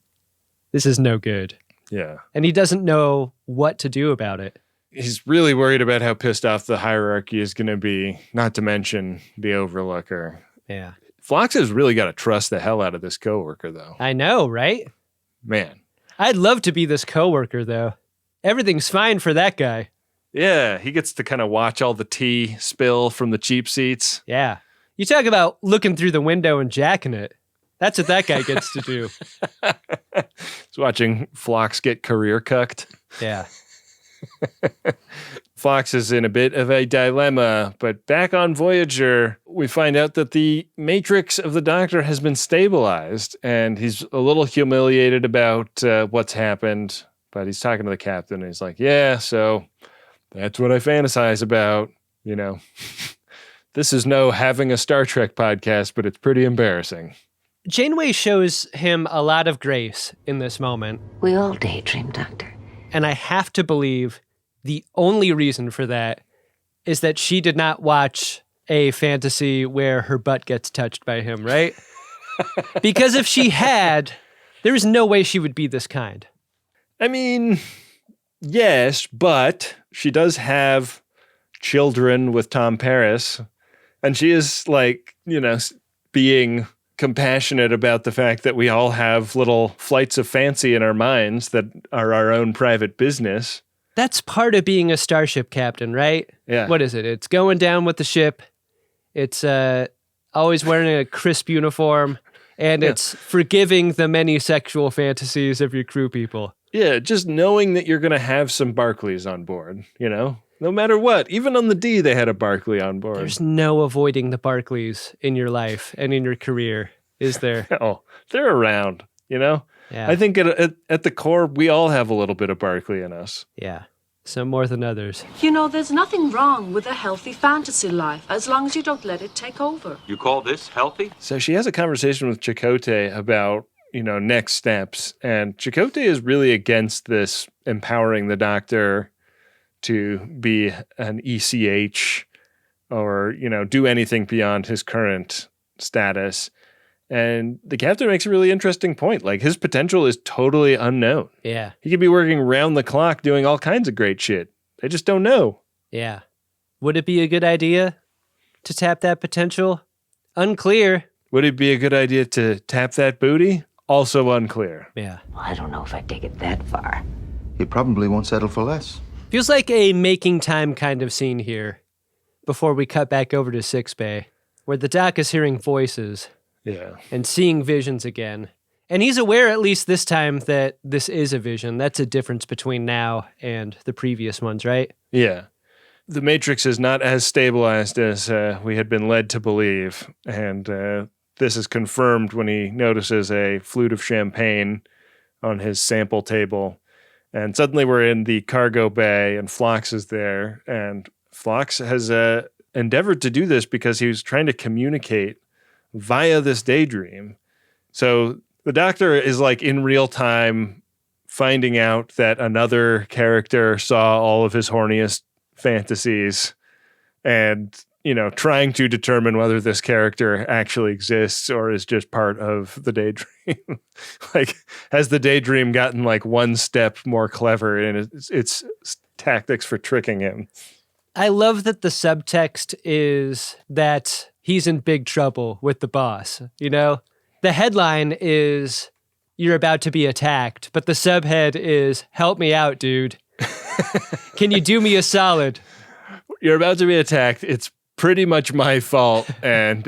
This is no good. Yeah. And he doesn't know what to do about it. He's really worried about how pissed off the hierarchy is going to be, not to mention the Overlooker. Yeah. Phlox has really got to trust the hell out of this coworker, though. I know, right? Man. I'd love to be this coworker, though. Everything's fine for that guy. Yeah, he gets to kind of watch all the tea spill from the cheap seats. Yeah. You talk about looking through the window and jacking it. That's what that guy gets to do. He's watching Phlox get career cucked. Yeah. Phlox is in a bit of a dilemma, but back on Voyager, we find out that the matrix of the Doctor has been stabilized, and he's a little humiliated about what's happened, but he's talking to the captain, and he's like, yeah, so that's what I fantasize about, you know. This is no having a Star Trek podcast, but it's pretty embarrassing. Janeway shows him a lot of grace in this moment. We all daydream, Doctor. And I have to believe the only reason for that is that she did not watch a fantasy where her butt gets touched by him, right? Because if she had, there is no way she would be this kind. I mean, yes, but she does have children with Tom Paris, and she is like, you know, being compassionate about the fact that we all have little flights of fancy in our minds that are our own private business. That's part of being a starship captain, right? Yeah. What is it? It's going down with the ship. It's always wearing a crisp uniform. And it's forgiving the many sexual fantasies of your crew people. Yeah, just knowing that you're going to have some Barclays on board, you know? No matter what. Even on the D, they had a Barclay on board. There's no avoiding the Barclays in your life and in your career, is there? Oh, they're around, you know? Yeah. I think at the core, we all have a little bit of Barclay in us. Yeah, some more than others. You know, there's nothing wrong with a healthy fantasy life as long as you don't let it take over. You call this healthy? So she has a conversation with Chakotay about, you know, next steps. And Chakotay is really against this empowering the Doctor to be an ECH or, you know, do anything beyond his current status. And the captain makes a really interesting point. Like, his potential is totally unknown. Yeah. He could be working round the clock doing all kinds of great shit. They just don't know. Yeah. Would it be a good idea to tap that potential? Unclear. Would it be a good idea to tap that booty? Also unclear. Yeah. Well, I don't know if I'd take it that far. He probably won't settle for less. Feels like a making time kind of scene here before we cut back over to Six Bay, where the Doc is hearing voices. Yeah. And seeing visions again. And he's aware, at least this time, that this is a vision. That's a difference between now and the previous ones, right? Yeah. The Matrix is not as stabilized as we had been led to believe. And this is confirmed when he notices a flute of champagne on his sample table. And suddenly we're in the cargo bay and Phlox is there. And Phlox has endeavored to do this because he was trying to communicate via this daydream. So The Doctor is like in real time finding out that another character saw all of his horniest fantasies and, you know, trying to determine whether this character actually exists or is just part of the daydream. Like, has the daydream gotten like one step more clever in its tactics for tricking him? I love that the subtext is that he's in big trouble with the boss. You know, the headline is "You're about to be attacked," but the subhead is "Help me out, dude. Can you do me a solid?" You're about to be attacked. It's pretty much my fault, and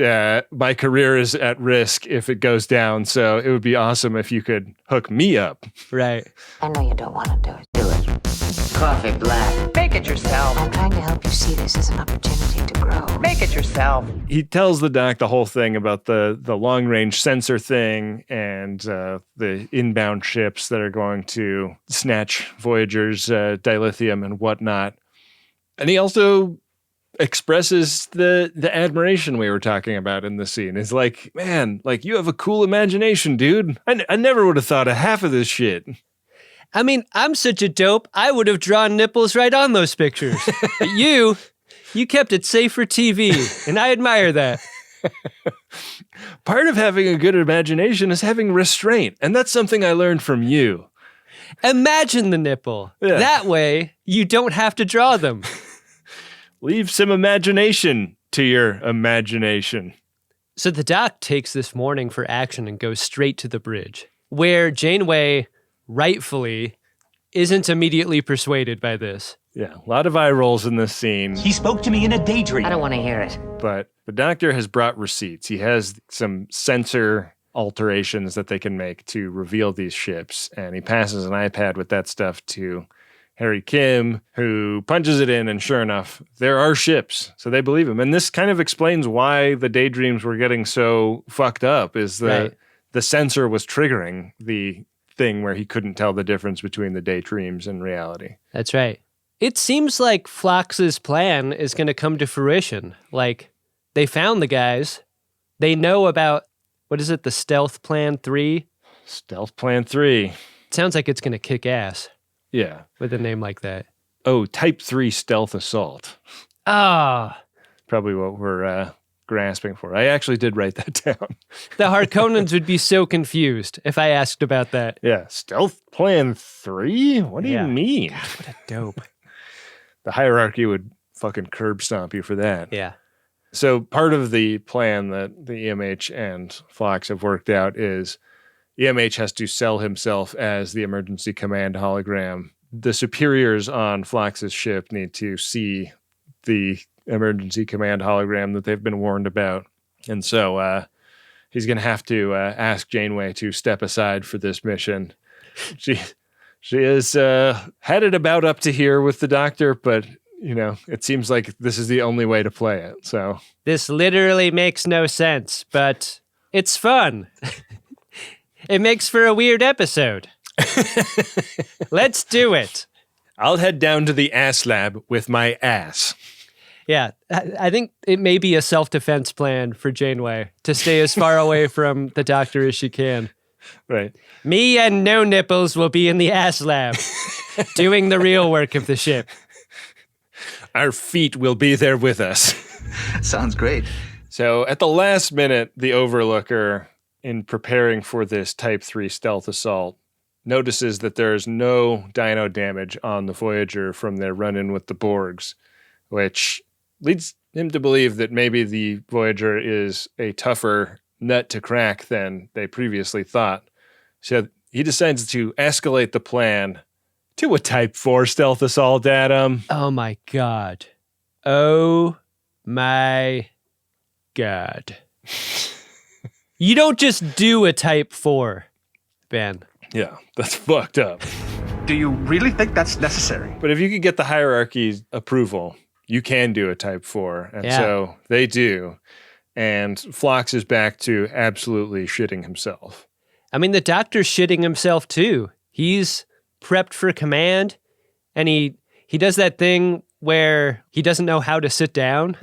my career is at risk if it goes down. So it would be awesome if you could hook me up. Right. I know you don't want to do it. Do it. Coffee black. Make it yourself. I'm trying to help you see this as an opportunity to grow. Make it yourself. He tells the Doc the whole thing about the long-range sensor thing and the inbound ships that are going to snatch Voyager's dilithium and whatnot. And he also expresses the admiration we were talking about in the scene. It's like, man, like, you have a cool imagination, dude. I never would have thought of half of this shit. I mean, I'm such a dope, I would have drawn nipples right on those pictures. But you kept it safe for TV, and I admire that. Part of having a good imagination is having restraint, and that's something I learned from you. Imagine the nipple. Yeah. That way, you don't have to draw them. Leave some imagination to your imagination. So the Doc takes this warning for action and goes straight to the bridge, where Janeway rightfully isn't immediately persuaded by this. Yeah, a lot of eye rolls in this scene. He spoke to me in a daydream. I don't want to hear it. But the Doctor has brought receipts. He has some sensor alterations that they can make to reveal these ships, and he passes an iPad with that stuff to Harry Kim, who punches it in, and sure enough, there are ships. So they believe him. And this kind of explains why the daydreams were getting so fucked up, is that the sensor was triggering the thing where he couldn't tell the difference between the daydreams and reality. That's right. It seems like Phlox's plan is going to come to fruition. Like, they found the guys. They know about, what is it, the Stealth Plan 3? Stealth Plan 3. Sounds like it's going to kick ass. Yeah. With a name like that. Oh, Type 3 Stealth Assault. Ah. Probably what we're grasping for. I actually did write that down. The Harkonnens would be so confused if I asked about that. Yeah. Stealth Plan 3? What do you mean? God, what a dope. The hierarchy would fucking curb stomp you for that. Yeah. So part of the plan that the EMH and Phlox have worked out is EMH has to sell himself as the emergency command hologram. The superiors on Phlox's ship need to see the emergency command hologram that they've been warned about. And so he's going to have to ask Janeway to step aside for this mission. She is headed about up to here with the Doctor, but, you know, it seems like this is the only way to play it. So this literally makes no sense, but it's fun. It makes for a weird episode. Let's do it. I'll head down to the ass lab with my ass. Yeah, I think it may be a self-defense plan for Janeway to stay as far away from the Doctor as she can. Right. Me and no nipples will be in the ass lab, doing the real work of the ship. Our feet will be there with us. Sounds great. So at the last minute, the Overlooker, in preparing for this Type 3 stealth assault, notices that there is no dino damage on the Voyager from their run-in with the Borgs, which leads him to believe that maybe the Voyager is a tougher nut to crack than they previously thought. So he decides to escalate the plan to a Type 4 stealth assault, Adam. Oh my God. Oh my God. You don't just do a Type 4, Ben. Yeah, that's fucked up. Do you really think that's necessary? But if you could get the hierarchy's approval, you can do a Type 4. And so they do. And Phlox is back to absolutely shitting himself. I mean, the Doctor's shitting himself too. He's prepped for command, and he does that thing where he doesn't know how to sit down.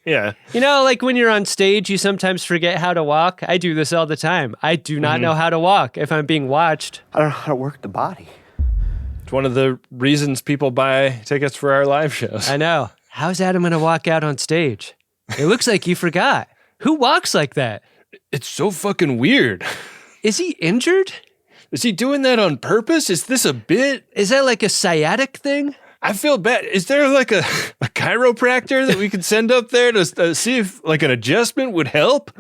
Yeah. You know, like when you're on stage, you sometimes forget how to walk. I do this all the time. I do not know how to walk if I'm being watched. I don't know how to work the body. It's one of the reasons people buy tickets for our live shows. I know. How's Adam going to walk out on stage? It looks like you forgot. Who walks like that? It's so fucking weird. Is he injured? Is he doing that on purpose? Is this a bit? Is that like a sciatic thing? I feel bad. Is there like a chiropractor that we could send up there to see if like an adjustment would help?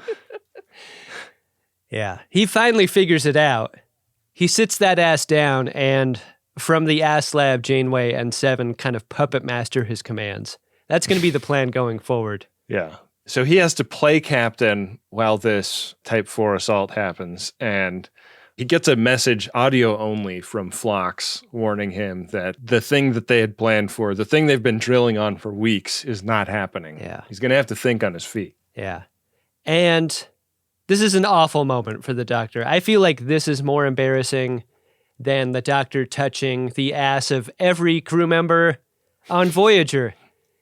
Yeah. He finally figures it out. He sits that ass down, and from the ass lab, Janeway and Seven kind of puppet master his commands. That's going to be the plan going forward. Yeah. So he has to play captain while this Type 4 assault happens, and he gets a message, audio only, from Phlox warning him that the thing that they had planned for, the thing they've been drilling on for weeks, is not happening. Yeah. He's going to have to think on his feet. Yeah. And this is an awful moment for the Doctor. I feel like this is more embarrassing than the Doctor touching the ass of every crew member on Voyager.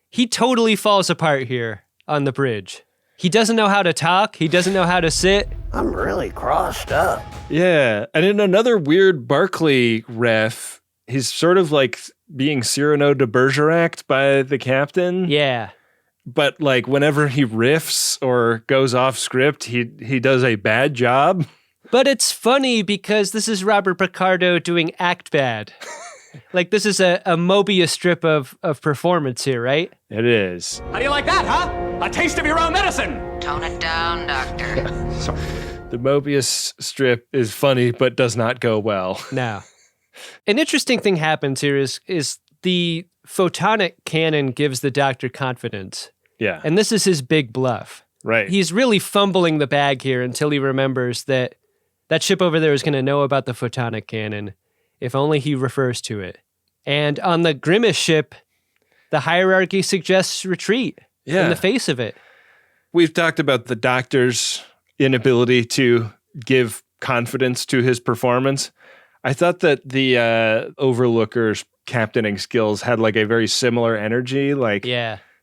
He totally falls apart here on the bridge. He doesn't know how to talk. He doesn't know how to sit. I'm really crossed up. Yeah. And in another weird Barclay ref, he's sort of like being Cyrano de Bergerac by the captain. Yeah. But like whenever he riffs or goes off script, he does a bad job. But it's funny because this is Robert Picardo doing act bad. Like this is a Mobius strip of performance here, right? It is. How do you like that, huh? A taste of your own medicine. Tone it down, Doctor. The Mobius strip is funny, but does not go well. No. An interesting thing happens here is the photonic cannon gives the Doctor confidence. Yeah. And this is his big bluff. Right. He's really fumbling the bag here until he remembers that ship over there is going to know about the photonic cannon if only he refers to it. And on the Grimace ship, the hierarchy suggests retreat in the face of it. We've talked about the Doctor's inability to give confidence to his performance. I thought that the Overlooker's captaining skills had like a very similar energy. Like,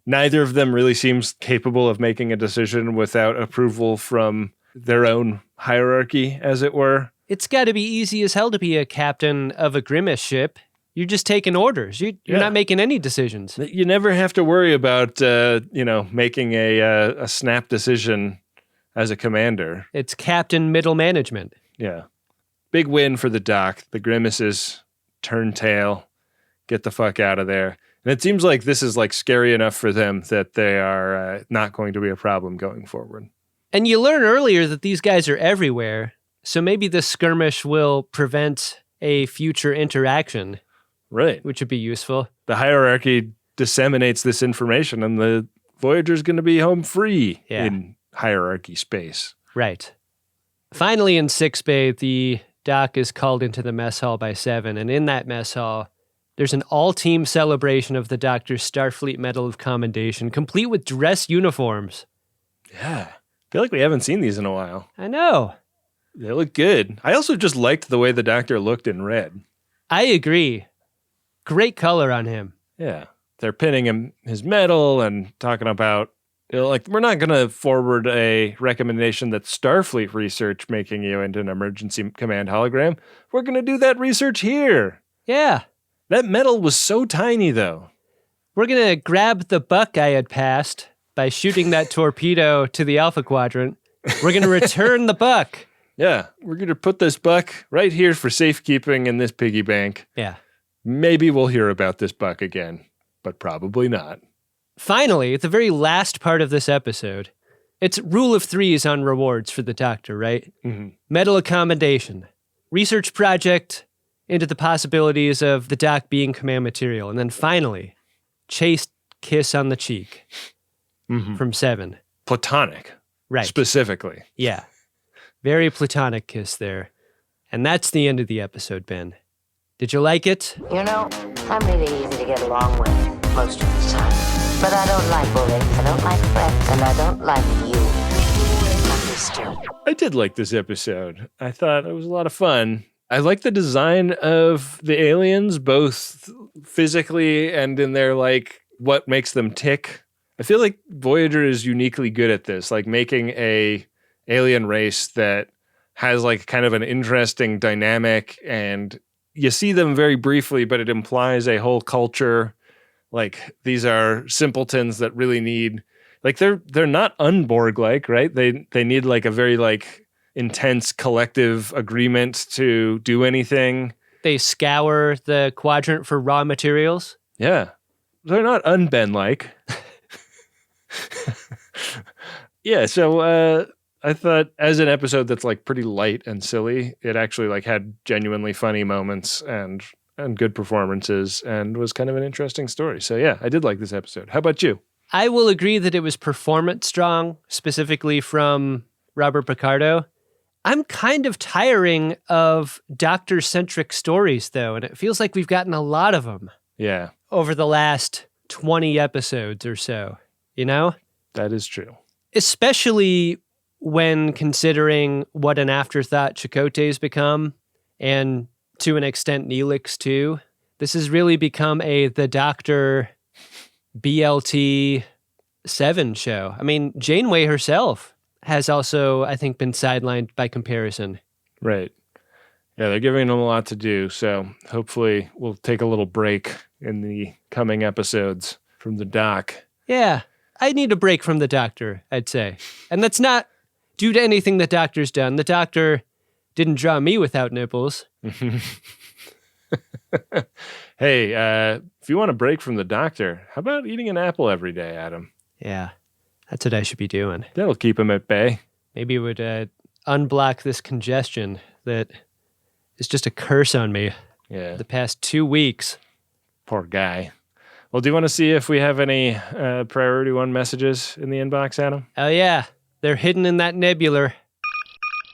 neither of them really seems capable of making a decision without approval from their own hierarchy, as it were. It's got to be easy as hell to be a captain of a Grimace ship. You're just taking orders. You're not making any decisions. You never have to worry about, making a snap decision as a commander. It's captain middle management. Yeah. Big win for the Doc. The Grimaces turn tail, get the fuck out of there. And it seems like this is like scary enough for them that they are not going to be a problem going forward. And you learn earlier that these guys are everywhere. So maybe this skirmish will prevent a future interaction. Right. Which would be useful. The hierarchy disseminates this information and the Voyager's going to be home free in hierarchy space. Right. Finally, in sickbay, the Doc is called into the mess hall by Seven. And in that mess hall, there's an all-team celebration of the Doctor's Starfleet Medal of Commendation, complete with dress uniforms. Yeah. I feel like we haven't seen these in a while. I know. They look good. I also just liked the way the Doctor looked in red. I agree. Great color on him. Yeah. They're pinning him his medal and talking about, we're not going to forward a recommendation that Starfleet research making you into an emergency command hologram. We're going to do that research here. Yeah. That medal was so tiny, though. We're going to grab the buck I had passed by shooting that torpedo to the Alpha Quadrant. We're going to return the buck. Yeah, we're going to put this buck right here for safekeeping in this piggy bank. Yeah. Maybe we'll hear about this buck again, but probably not. Finally, at the very last part of this episode, it's rule of threes on rewards for the Doctor, right? Mm-hmm. Medal of Commendation, research project into the possibilities of the Doc being command material, and then finally, chaste kiss on the cheek from Seven. Platonic. Right. Specifically. Yeah. Very platonic kiss there. And that's the end of the episode, Ben. Did you like it? You know, I'm really easy to get along with most of the time. But I don't like bullying, I don't like threats, and I don't like you. Understood. I did like this episode. I thought it was a lot of fun. I like the design of the aliens, both physically and in their, what makes them tick. I feel like Voyager is uniquely good at this, like making a alien race that has like kind of an interesting dynamic, and you see them very briefly, but it implies a whole culture. Like these are simpletons that really need, like they're not unborg-like, right? They need like a very like intense collective agreement to do anything. They scour the quadrant for raw materials. Yeah. They're not unben-like. Yeah, so I thought as an episode that's like pretty light and silly, it actually like had genuinely funny moments and good performances and was kind of an interesting story. So yeah, I did like this episode. How about you? I will agree that it was performance strong, specifically from Robert Picardo. I'm kind of tiring of doctor-centric stories, though, and it feels like we've gotten a lot of them. Yeah. Over the last 20 episodes or so, you know? That is true. Especially when considering what an afterthought Chakotay's become, and to an extent Neelix too. This has really become the Doctor BLT 7 show. I mean, Janeway herself has also, I think, been sidelined by comparison. Right. Yeah, they're giving them a lot to do, so hopefully we'll take a little break in the coming episodes from the doc. Yeah, I need a break from the Doctor, I'd say. And that's not due to anything the Doctor's done. The Doctor didn't draw me without nipples. Hey, if you want a break from the Doctor, how about eating an apple every day, Adam? Yeah, that's what I should be doing. That'll keep him at bay. Maybe it would unblock this congestion that is just a curse on me. Yeah. The past 2 weeks. Poor guy. Well, do you want to see if we have any priority one messages in the inbox, Adam? Oh, yeah. They're hidden in that nebular.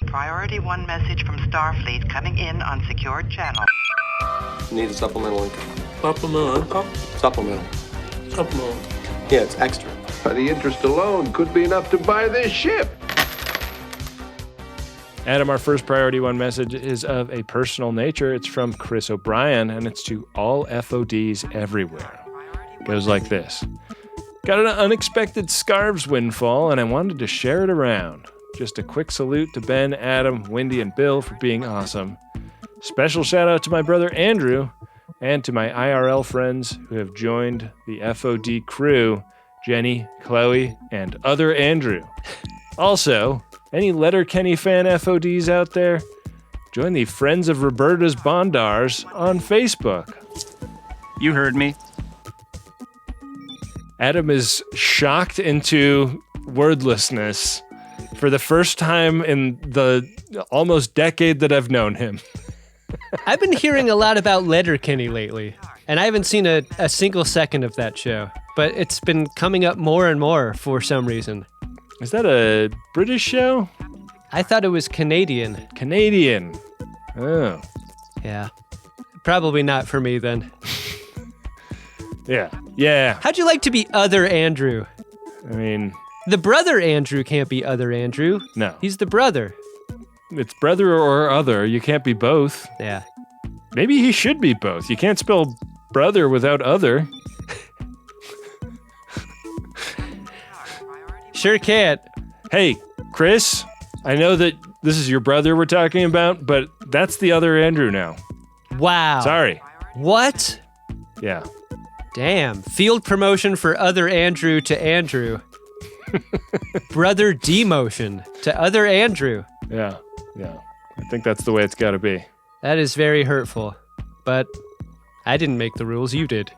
Priority 1 message from Starfleet coming in on secured channel. Need a supplemental income. Supplemental. Yeah, it's extra. The interest alone could be enough to buy this ship. Adam, our first priority one message is of a personal nature. It's from Chris O'Brien, and it's to all FODs everywhere. It goes like this. Got an unexpected scarves windfall, and I wanted to share it around. Just a quick salute to Ben, Adam, Wendy, and Bill for being awesome. Special shout out to my brother Andrew, and to my IRL friends who have joined the FOD crew, Jenny, Chloe, and other Andrew. Also, any Letterkenny fan FODs out there? Join the Friends of Roberta's Bondars on Facebook. You heard me. Adam is shocked into wordlessness for the first time in the almost decade that I've known him. I've been hearing a lot about Letterkenny lately, and I haven't seen a single second of that show, but it's been coming up more and more for some reason. Is that a British show? I thought it was Canadian. Canadian. Oh. Yeah. Probably not for me then. Yeah. How'd you like to be other Andrew? I mean... The brother Andrew can't be other Andrew. No. He's the brother. It's brother or other. You can't be both. Yeah. Maybe he should be both. You can't spell brother without other. Sure can't. Hey, Chris, I know that this is your brother we're talking about, but that's the other Andrew now. Wow. Sorry. What? Yeah. Damn. Field promotion for other Andrew to Andrew. Brother demotion to other Andrew. Yeah. I think that's the way it's got to be. That is very hurtful. But I didn't make the rules, you did.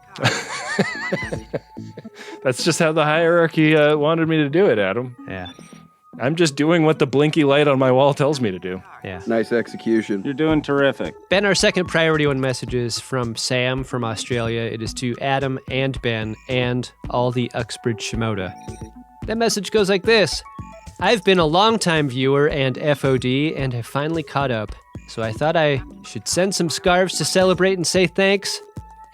That's just how the hierarchy wanted me to do it, Adam. Yeah. I'm just doing what the blinky light on my wall tells me to do. Yeah. Nice execution. You're doing terrific. Ben, our second priority one message is from Sam from Australia. It is to Adam and Ben and all the Uxbridge Shimoda. That message goes like this. I've been a longtime viewer and FOD and have finally caught up, so I thought I should send some scarves to celebrate and say thanks.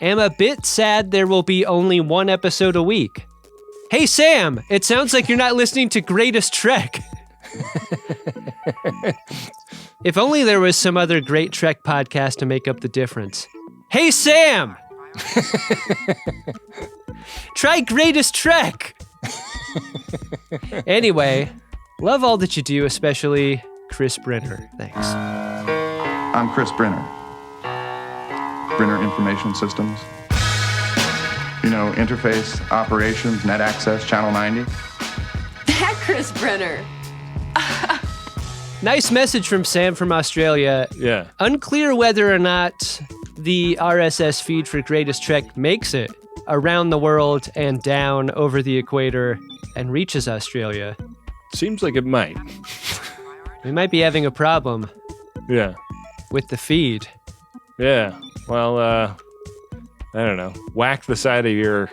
Am a bit sad there will be only one episode a week. Hey Sam, it sounds like you're not listening to Greatest Trek. If only there was some other Great Trek podcast to make up the difference. Hey Sam! Try Greatest Trek! Anyway, love all that you do, especially Chris Brenner. Thanks. I'm Chris Brenner. Brenner Information Systems. You know, interface, operations, net access, channel 90. That Chris Brenner. Nice message from Sam from Australia. Yeah. Unclear whether or not the RSS feed for Greatest Trek makes it around the world and down over the equator and reaches Australia. Seems like it might. We might be having a problem. Yeah. With the feed. Yeah. Well, I don't know. Whack the side of your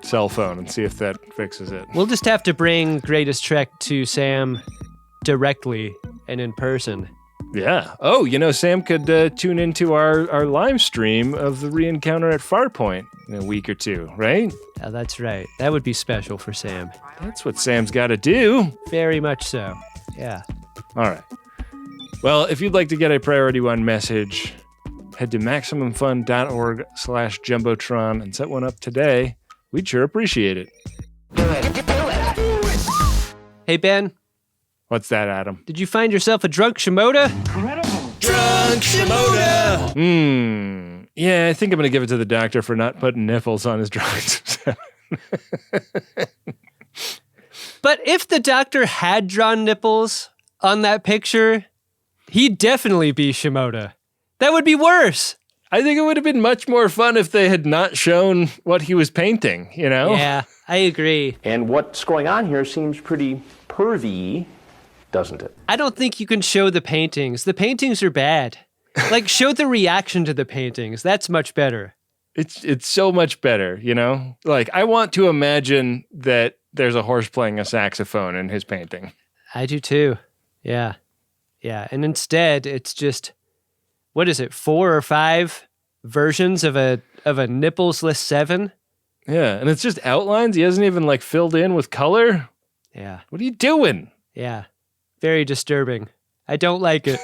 cell phone and see if that fixes it. We'll just have to bring Greatest Trek to Sam directly and in person. Yeah. Oh, Sam could tune into our live stream of the re-encounter at Farpoint in a week or two, right? Oh, that's right. That would be special for Sam. That's what Sam's got to do. Very much so. Yeah. All right. Well, if you'd like to get a Priority One message, head to MaximumFun.org/Jumbotron and set one up today. We'd sure appreciate it. Hey, Ben. What's that, Adam? Did you find yourself a drunk Shimoda? Incredible. Drunk Shimoda! Yeah, I think I'm going to give it to the doctor for not putting nipples on his drawings. But if the doctor had drawn nipples on that picture, he'd definitely be Shimoda. That would be worse. I think it would have been much more fun if they had not shown what he was painting, Yeah, I agree. And what's going on here seems pretty pervy, doesn't it? I don't think you can show the paintings. The paintings are bad. Show the reaction to the paintings. That's much better. It's so much better, I want to imagine that there's a horse playing a saxophone in his painting. I do too. Yeah. Yeah. And instead, it's just, what is it, 4 or 5 versions of a nippleless 7? Yeah. And it's just outlines. He hasn't even filled in with color. Yeah. What are you doing? Yeah. Very disturbing. I don't like it.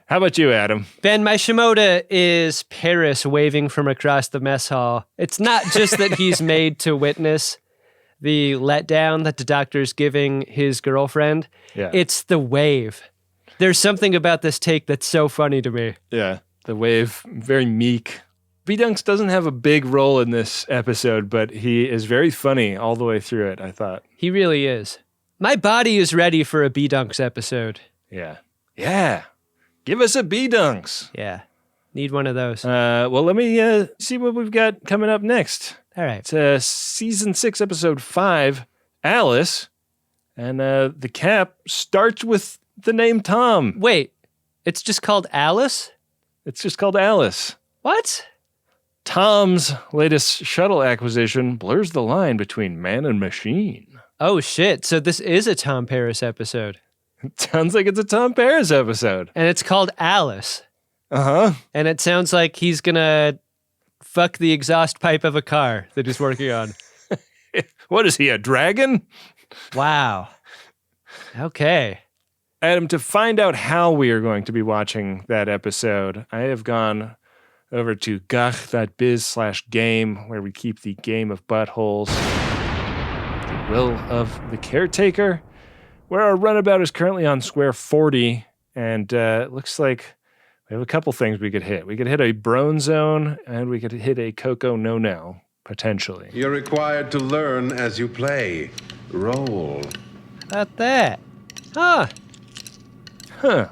How about you, Adam? Ben, my Shimoda is Paris waving from across the mess hall. It's not just that he's made to witness the letdown that the doctor's giving his girlfriend. Yeah. It's the wave. There's something about this take that's so funny to me. Yeah, the wave, very meek. B-Dunks doesn't have a big role in this episode, but he is very funny all the way through it, I thought. He really is. My body is ready for a B-Dunks episode. Yeah. Yeah. Give us a B-Dunks. Yeah. Need one of those. Well, let me see what we've got coming up next. All right. It's Season 6, Episode 5, Alice. And the cap starts with the name Tom. Wait, it's just called Alice? It's just called Alice. What? Tom's latest shuttle acquisition blurs the line between man and machine. Oh, shit. So this is a Tom Paris episode. It sounds like it's a Tom Paris episode. And it's called Alice. Uh-huh. And it sounds like he's gonna fuck the exhaust pipe of a car that he's working on. What is he, a dragon? Wow. Okay. Adam, to find out how we are going to be watching that episode, I have gone over to gach.biz/game, where we keep the game of buttholes, the will of the caretaker, where our runabout is currently on square 40, and it looks like we have a couple things we could hit. We could hit a Brone Zone, and we could hit a Coco No-No, potentially. You're required to learn as you play. Roll. About that. Huh. I'm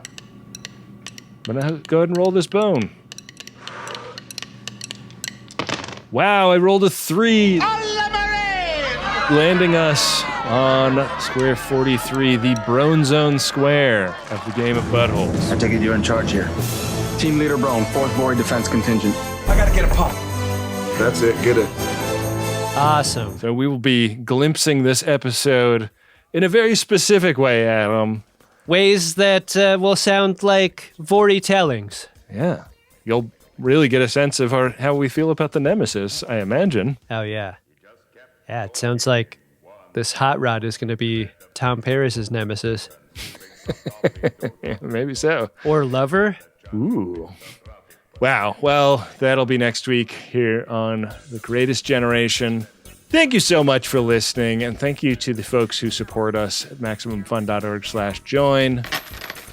gonna go ahead and roll this bone. Wow, I rolled a 3. Landing us on square 43, the Brone Zone square of the game of buttholes. I take it you're in charge here. Team Leader Brone, 4th Voyager Defense Contingent. I gotta get a pump. That's it, get it. Awesome. So we will be glimpsing this episode in a very specific way, Adam. Ways that will sound like Vori tellings. Yeah. You'll really get a sense of how we feel about the Nemesis, I imagine. Oh, yeah. Yeah, it sounds like this hot rod is going to be Tom Paris's nemesis. Yeah, maybe so. Or lover. Ooh. Wow. Well, that'll be next week here on The Greatest Generation Thank you so much for listening, and thank you to the folks who support us at MaximumFun.org/join.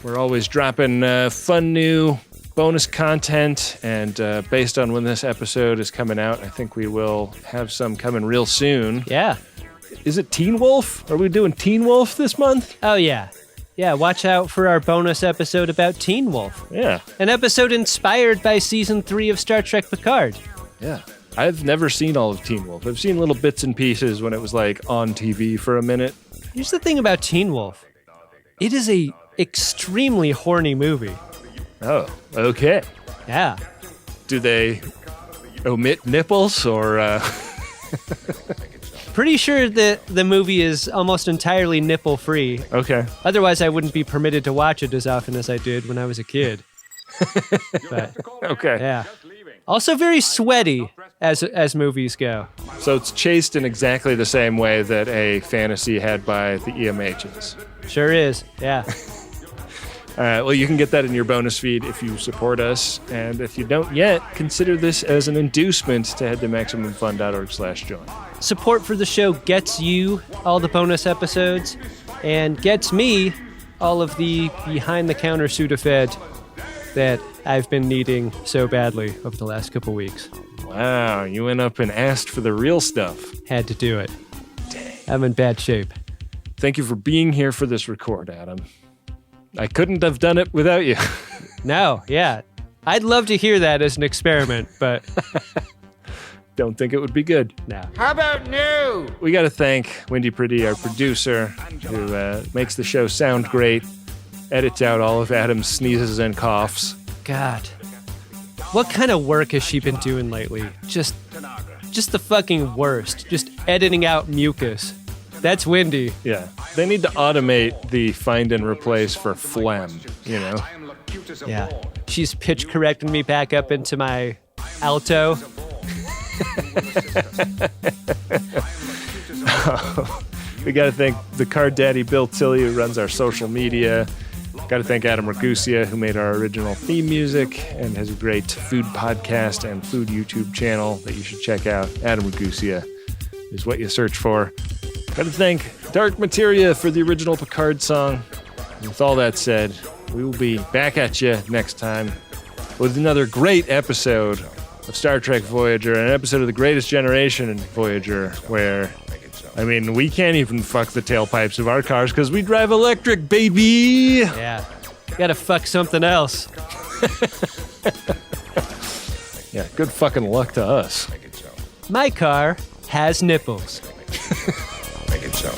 We're always dropping fun new bonus content, and based on when this episode is coming out, I think we will have some coming real soon. Yeah. Is it Teen Wolf? Are we doing Teen Wolf this month? Oh, yeah. Yeah, watch out for our bonus episode about Teen Wolf. Yeah. An episode inspired by Season 3 of Star Trek Picard. Yeah. I've never seen all of Teen Wolf. I've seen little bits and pieces when it was like on TV for a minute. Here's the thing about Teen Wolf. It is a extremely horny movie. Oh, okay. Yeah. Do they omit nipples or... Pretty sure that the movie is almost entirely nipple-free. Okay. Otherwise, I wouldn't be permitted to watch it as often as I did when I was a kid. But, okay. Yeah. Also very sweaty as movies go. So it's chased in exactly the same way that a fantasy had by the EMHs. Sure is, yeah. All right, well, you can get that in your bonus feed if you support us. And if you don't yet, consider this as an inducement to head to MaximumFun.org/join. Support for the show gets you all the bonus episodes and gets me all of the behind-the-counter Sudafed that I've been needing so badly over the last couple weeks. Wow, you went up and asked for the real stuff. Had to do it. Dang. I'm in bad shape. Thank you for being here for this record, Adam. I couldn't have done it without you. No, yeah. I'd love to hear that as an experiment, but... Don't think it would be good. No. How about new? We got to thank Wendy Pretty, our producer, who makes the show sound great, edits out all of Adam's sneezes and coughs. God. What kind of work has she been doing lately? Just the fucking worst. Just editing out mucus. That's Wendy. Yeah. They need to automate the find and replace for phlegm, you know? Yeah. She's pitch correcting me back up into my alto. We got to thank the card daddy Bill Tilley, who runs our social media. Got to thank Adam Ragusia, who made our original theme music and has a great food podcast and food YouTube channel that you should check out. Adam Ragusia is what you search for. Got to thank Dark Materia for the original Picard song. And with all that said, we will be back at you next time with another great episode of Star Trek Voyager, an episode of the Greatest Generation in Voyager, where, I mean, we can't even fuck the tailpipes of our cars because we drive electric, baby! Yeah. Gotta fuck something else. Yeah, good fucking luck to us. My car has nipples. Make it so.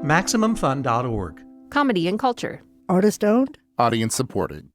MaximumFun.org. Comedy and culture. Artist owned. Audience supported.